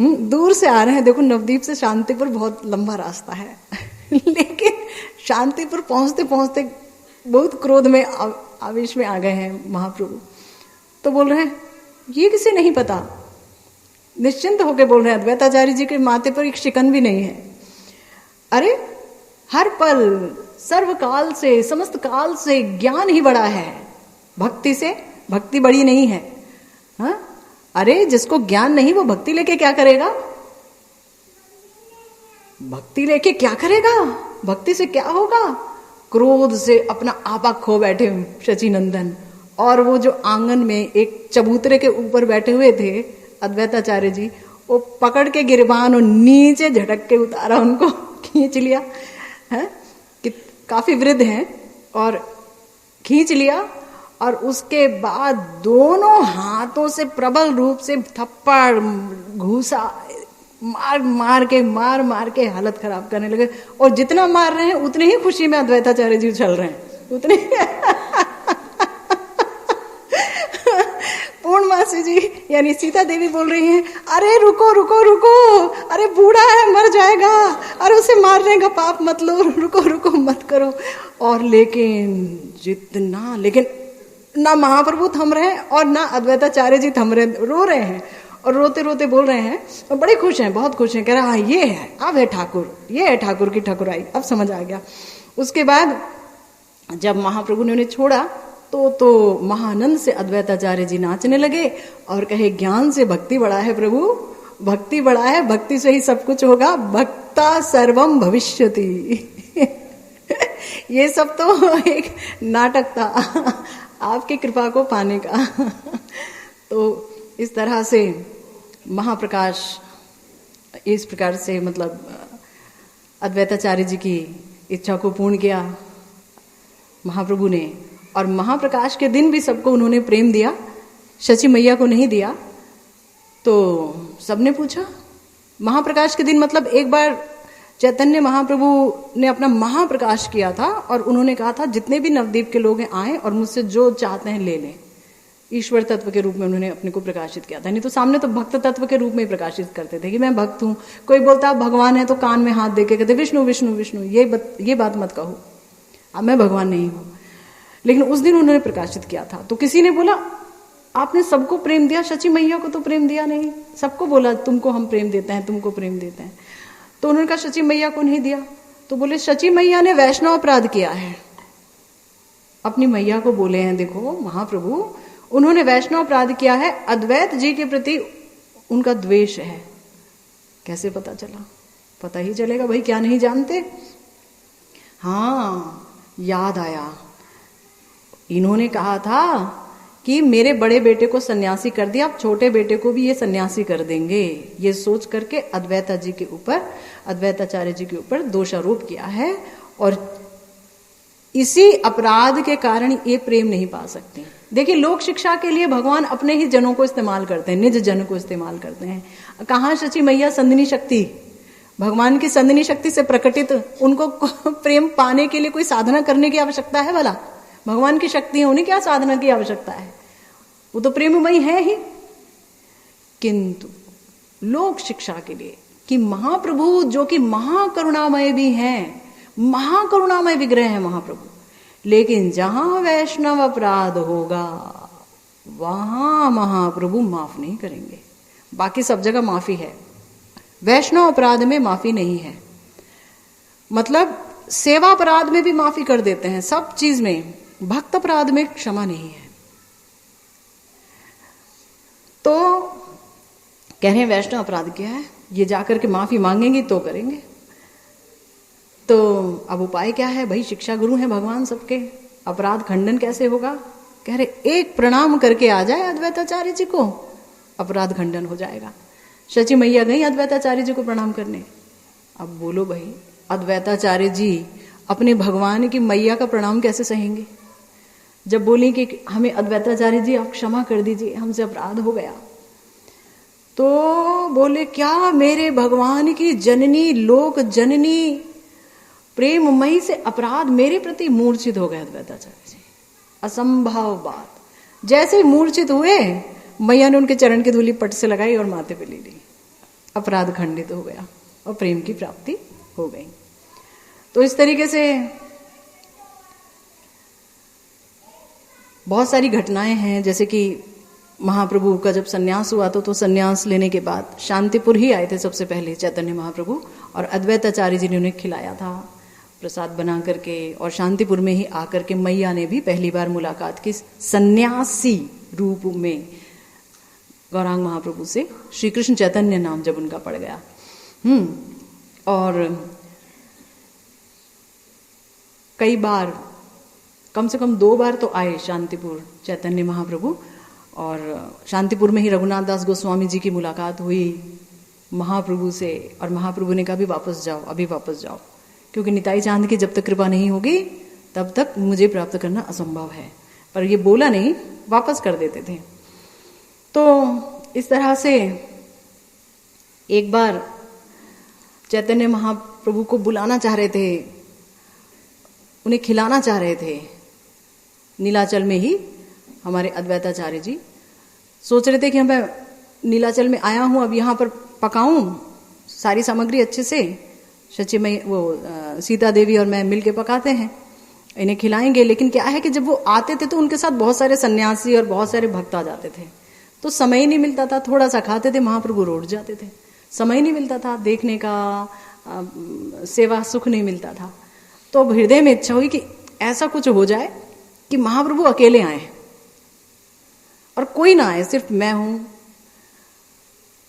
दूर से आ रहे हैं, देखो नवदीप से शांतिपुर बहुत लंबा रास्ता है लेकिन शांतिपुर पहुंचते पहुंचते बहुत क्रोध में आवेश में आ गए हैं महाप्रभु। तो बोल रहे हैं ये किसे नहीं पता, निश्चिंत होकर बोल रहे हैं, अद्वैताचार्य जी के माथे पर एक शिकन भी नहीं है। अरे हर पल सर्वकाल से, समस्त काल से ज्ञान ही बड़ा है, भक्ति से भक्ति बड़ी नहीं है। हाँ? अरे जिसको ज्ञान नहीं वो भक्ति लेके क्या करेगा? भक्ति लेके क्या करेगा? भक्ति से क्या होगा? क्रोध से अपना आपा खो बैठे शची नंदन, और वो जो आंगन में एक चबूतरे के ऊपर बैठे हुए थे अद्वैताचार्य जी, वो पकड़ के गिरबान और नीचे झटक के उतारा, उनको खींच लिया है कि काफी वृद्ध हैं, और खींच लिया और उसके बाद दोनों हाथों से प्रबल रूप से थप्पड़ घूसा मार के हालत खराब करने लगे। और जितना मार रहे हैं उतने ही खुशी में अद्वैताचार्य जी चल रहे हैं, उतने पूर्णमासी जी यानी सीता देवी बोल रही हैं, अरे रुको रुको रुको, अरे बूढ़ा है मर जाएगा, अरे उसे मारने का पाप मत लो, रुको रुको मत करो। और लेकिन ना महाप्रभु थम रहे हैं और ना अद्वैताचार्य जी थम रहे, रो रहे हैं और रोते रोते बोल रहे हैं और बड़े खुश हैं, बहुत खुश हैं, कह रहे हाँ ये है, अब है ठाकुर, ये है ठाकुर की ठाकुराई, अब समझ आ गया। उसके बाद जब महाप्रभु ने उन्हें छोड़ा तो महानंद से अद्वैताचार्य जी नाचने लगे और कहे ज्ञान से भक्ति बड़ा है प्रभु, भक्ति बड़ा है, भक्ति से ही सब कुछ होगा, भक्ता सर्वम भविष्यति ये सब तो एक नाटक था आपकी कृपा को पाने का तो इस तरह से महाप्रकाश इस प्रकार से मतलब अद्वैताचार्य जी की इच्छा को पूर्ण किया महाप्रभु ने। और महाप्रकाश के दिन भी सबको उन्होंने प्रेम दिया, शची मैया को नहीं दिया। तो सबने पूछा महाप्रकाश के दिन मतलब एक बार चैतन्य महाप्रभु ने अपना महाप्रकाश किया था और उन्होंने कहा था जितने भी नवद्वीप के लोग हैं आए और मुझसे जो चाहते हैं ले लें। ईश्वर तत्व के रूप में उन्होंने अपने को प्रकाशित किया था, नहीं तो सामने तो भक्त तत्व के रूप में प्रकाशित करते थे कि मैं भक्त हूं। कोई बोलता भगवान है तो कान में हाथ देके कहते विष्णु विष्णु विष्णु, ये बात मत कहो, अब मैं भगवान नहीं हूं। लेकिन उस दिन उन्होंने प्रकाशित किया था तो किसी ने बोला आपने सबको प्रेम दिया, शची मैया को तो प्रेम दिया नहीं। सबको बोला तुमको हम प्रेम देते हैं, तुमको प्रेम देते हैं। तो उन्होंने कहा शची मैया को नहीं दिया। तो बोले शची मैया ने वैष्णव अपराध किया है। अपनी मैया को बोले हैं देखो महाप्रभु उन्होंने वैष्णव अपराध किया है, अद्वैत जी के प्रति उनका द्वेष है। कैसे पता चला? पता ही चलेगा भाई, क्या नहीं जानते। हाँ याद आया, इन्होंने कहा था कि मेरे बड़े बेटे को सन्यासी कर दिया, अब छोटे बेटे को भी ये सन्यासी कर देंगे। ये सोच करके अद्वैताचार्य जी के ऊपर दोषारोप किया है और इसी अपराध के कारण ये प्रेम नहीं पा सकते। देखिए लोक शिक्षा के लिए भगवान अपने ही जनों को इस्तेमाल करते हैं, निज जन को इस्तेमाल करते हैं। कहाँ शची मैया संदनी शक्ति, भगवान की संदनी शक्ति से प्रकटित, उनको प्रेम पाने के लिए कोई साधना करने की आवश्यकता है भला? भगवान की शक्ति है, उन्हें क्या साधना की आवश्यकता है? वो तो प्रेममयी है ही। किंतु लोक शिक्षा के लिए कि महाप्रभु जो कि महाकरुणामय भी हैं, महाकरुणामय विग्रह है महाप्रभु, लेकिन जहां वैष्णव अपराध होगा वहां महाप्रभु माफ नहीं करेंगे। बाकी सब जगह माफी है, वैष्णव अपराध में माफी नहीं है। मतलब सेवा अपराध में भी माफी कर देते हैं, सब चीज में, भक्त अपराध में क्षमा नहीं है। तो कह रहे हैं वैष्णव अपराध क्या है, ये जाकर के माफी मांगेंगे तो करेंगे। तो अब उपाय क्या है भाई, शिक्षा गुरु हैं भगवान सबके, अपराध खंडन कैसे होगा? कह रहे एक प्रणाम करके आ जाए अद्वैताचार्य जी को, अपराध खंडन हो जाएगा। शची मैया गई अद्वैताचार्य जी को प्रणाम करने। अब बोलो भाई, अद्वैताचार्य जी अपने भगवान की मैया का प्रणाम कैसे सहेंगे? जब बोली कि हमें अद्वैताचार्य जी आप क्षमा कर दीजिए, हमसे अपराध हो गया, तो बोले क्या मेरे भगवान की जननी लोक जननी प्रेममयी से अपराध मेरे प्रति मूर्छित हो गए अद्वैताचार्य जी। असंभव बात। जैसे मूर्छित हुए, मैया ने उनके चरण की धूली पट से लगाई और माथे पे ले ली, अपराध खंडित हो गया और प्रेम की प्राप्ति हो गई। तो इस तरीके से बहुत सारी घटनाएं हैं, जैसे कि महाप्रभु का जब सन्यास हुआ तो सन्यास लेने के बाद शांतिपुर ही आए थे सबसे पहले चैतन्य महाप्रभु, और अद्वैताचार्य जी ने उन्हें खिलाया था प्रसाद बना करके, और शांतिपुर में ही आकर के मैया ने भी पहली बार मुलाकात की सन्यासी रूप में गौरांग महाप्रभु से। श्री कृष्ण चैतन्य नाम जब उनका पड़ गया। और कई बार, कम से कम 2 बार तो आए शांतिपुर चैतन्य महाप्रभु, और शांतिपुर में ही रघुनाथ दास गोस्वामी जी की मुलाकात हुई महाप्रभु से, और महाप्रभु ने कहा अभी वापस जाओ, अभी वापस जाओ, क्योंकि निताई चांद की जब तक कृपा नहीं होगी तब तक मुझे प्राप्त करना असंभव है। पर ये बोला नहीं, वापस कर देते थे। तो इस तरह से एक बार चैतन्य महाप्रभु को बुलाना चाह रहे थे, उन्हें खिलाना चाह रहे थे। नीलाचल में ही हमारे अद्वैताचार्य जी सोच रहे थे कि मैं नीलाचल में आया हूं, अब यहाँ पर पकाऊं सारी सामग्री अच्छे से, सच्ची में वो सीता देवी और मैं मिलके पकाते हैं, इन्हें खिलाएंगे। लेकिन क्या है कि जब वो आते थे तो उनके साथ बहुत सारे सन्यासी और बहुत सारे भक्त आ जाते थे, तो समय ही नहीं मिलता था। थोड़ा सा खाते थे, महाप्रभु रोट जाते थे, समय नहीं मिलता था देखने का, सेवा सुख नहीं मिलता था। तो हृदय में इच्छा हुई कि ऐसा कुछ हो जाए कि महाप्रभु अकेले आए और कोई ना आए, सिर्फ मैं हूं।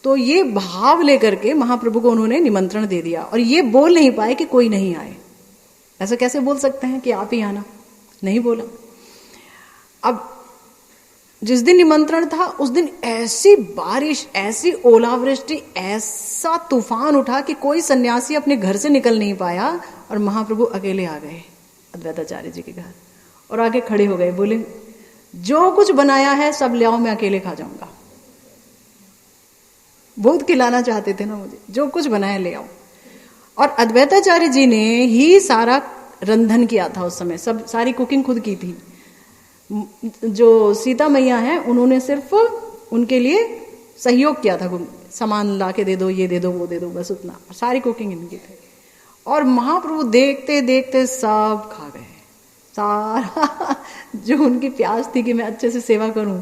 तो ये भाव लेकर के महाप्रभु को उन्होंने निमंत्रण दे दिया, और ये बोल नहीं पाए कि कोई नहीं आए। ऐसा कैसे बोल सकते हैं कि आप ही आना? नहीं बोला। अब जिस दिन निमंत्रण था उस दिन ऐसी बारिश, ऐसी ओलावृष्टि, ऐसा तूफान उठा कि कोई सन्यासी अपने घर से निकल नहीं पाया, और महाप्रभु अकेले आ गए अद्वैताचार्य जी के घर और आगे खड़े हो गए। बोले जो कुछ बनाया है सब ले आओ, मैं अकेले खा जाऊंगा। बहुत खिलाना चाहते थे ना मुझे, जो कुछ बनाया ले आओ। और अद्वैताचार्य जी ने ही सारा रंधन किया था उस समय, सब सारी कुकिंग खुद की थी। जो सीता मैया हैं उन्होंने सिर्फ उनके लिए सहयोग किया था, सामान ला के दे दो, ये दे दो, वो दे दो, बस उतना, सारी कुकिंग इनकी थी। और महाप्रभु देखते देखते सब खा गए, सारा जो उनकी प्यास थी कि मैं अच्छे से सेवा करूं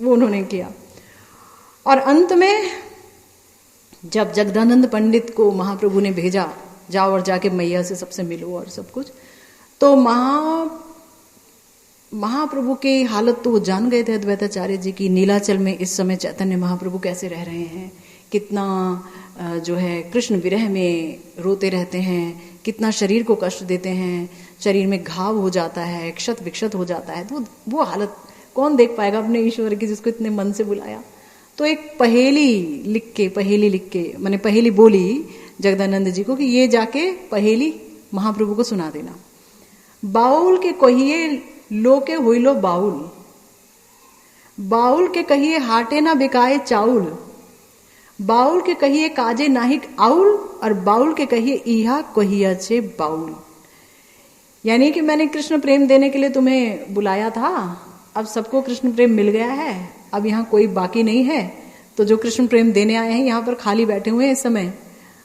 वो उन्होंने किया। और अंत में जब जगदानंद पंडित को महाप्रभु ने भेजा, जाओ और जाके मैया से सबसे मिलो और सब कुछ, तो महाप्रभु की हालत तो वो जान गए थे अद्वैताचार्य जी की। नीलाचल में इस समय चैतन्य महाप्रभु कैसे रह रहे हैं, कितना जो है कृष्ण विरह में रोते रहते हैं, कितना शरीर को कष्ट देते हैं, शरीर में घाव हो जाता है, क्षत विक्षत हो जाता है। तो वो हालत कौन देख पाएगा अपने ईश्वर की, जिसको इतने मन से बुलाया। तो एक पहेली लिख के मैंने पहेली बोली जगदानंद जी को कि ये जाके पहेली महाप्रभु को सुना देना। बाउल के कहिए लो के हुई लो बाउल, बाउल के कहिए हाटे ना बिकाए चाउल, बाउल के कहिए काजे नाहिक आउल, और बाउल के कहिए इहा कहिया छे बाउल। यानी कि मैंने कृष्ण प्रेम देने के लिए तुम्हें बुलाया था, अब सबको कृष्ण प्रेम मिल गया है, अब यहाँ कोई बाकी नहीं है, तो जो कृष्ण प्रेम देने आए हैं यहाँ पर खाली बैठे हुए हैं इस समय,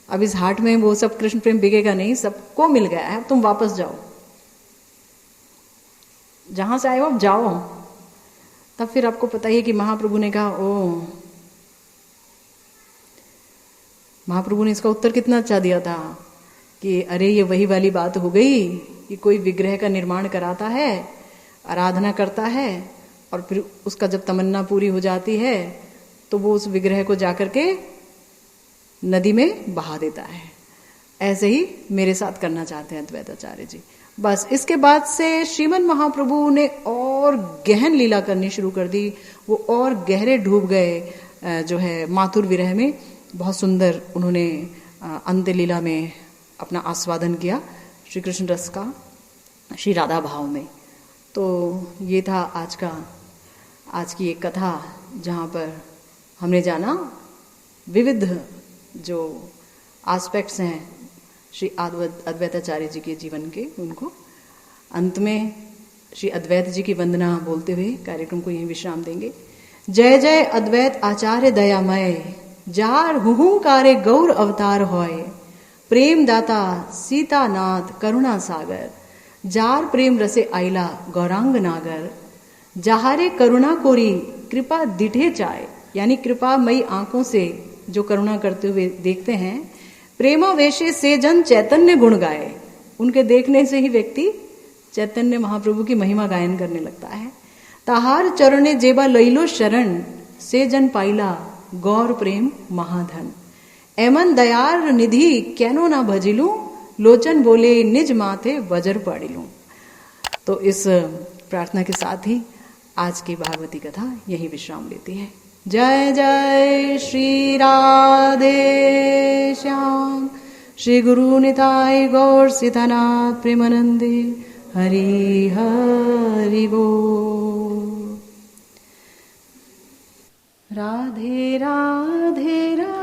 अब इस हाट में वो सब कृष्ण प्रेम बिकेगा नहीं, सबको मिल गया है, अब तुम वापस जाओ, जहां से आए हो अब जाओ। तब फिर आपको पता ही है कि महाप्रभु ने कहा, ओ, महाप्रभु ने इसका उत्तर कितना अच्छा दिया था कि अरे ये वही वाली बात हो गई कि कोई विग्रह का निर्माण कराता है, आराधना करता है, और फिर उसका जब तमन्ना पूरी हो जाती है तो वो उस विग्रह को जाकर के नदी में बहा देता है। ऐसे ही मेरे साथ करना चाहते हैं अद्वैताचार्य जी। बस इसके बाद से श्रीमन महाप्रभु ने और गहन लीला करनी शुरू कर दी, वो और गहरे डूब गए जो है माथुर विरह में। बहुत सुंदर उन्होंने अंत्य लीला में अपना आस्वादन किया श्री कृष्ण रस का, श्री राधा भाव में। तो ये था आज की एक कथा, जहाँ पर हमने जाना विविध जो एस्पेक्ट्स हैं श्री अद्वैताचार्य जी के जीवन के, उनको अंत में श्री अद्वैत जी की वंदना बोलते हुए कार्यक्रम को यहीं विश्राम देंगे। जय जय अद्वैत आचार्य दयामय, जार हुहुंकारे गौर अवतार होय, प्रेम दाता सीतानाथ करुणा सागर, जार प्रेम रसे आइला गौरांग नागर, जहारे करुणा कोरी कृपा दिठे चाय, यानी कृपामयी आंखों से जो करुणा करते हुए देखते हैं, प्रेमा वेशे से जन चैतन्य गुण गाए, उनके देखने से ही व्यक्ति चैतन्य महाप्रभु की महिमा गायन करने लगता है। ताहार चरणे जेबा लैलो शरण, से जन पाइला गौर प्रेम महाधन, एमन दयार निधि कैनो ना भजिलूं, लोचन बोले निज माथे वज्र पड़िलूं। तो इस प्रार्थना के साथ ही आज की भागवती कथा यही विश्राम लेती है। जय जय श्री राधे श्याम, श्री गुरु निताय गौर सीतानाथ प्रेमानंदे, हरि हरि बोल। राधे राधे राधे।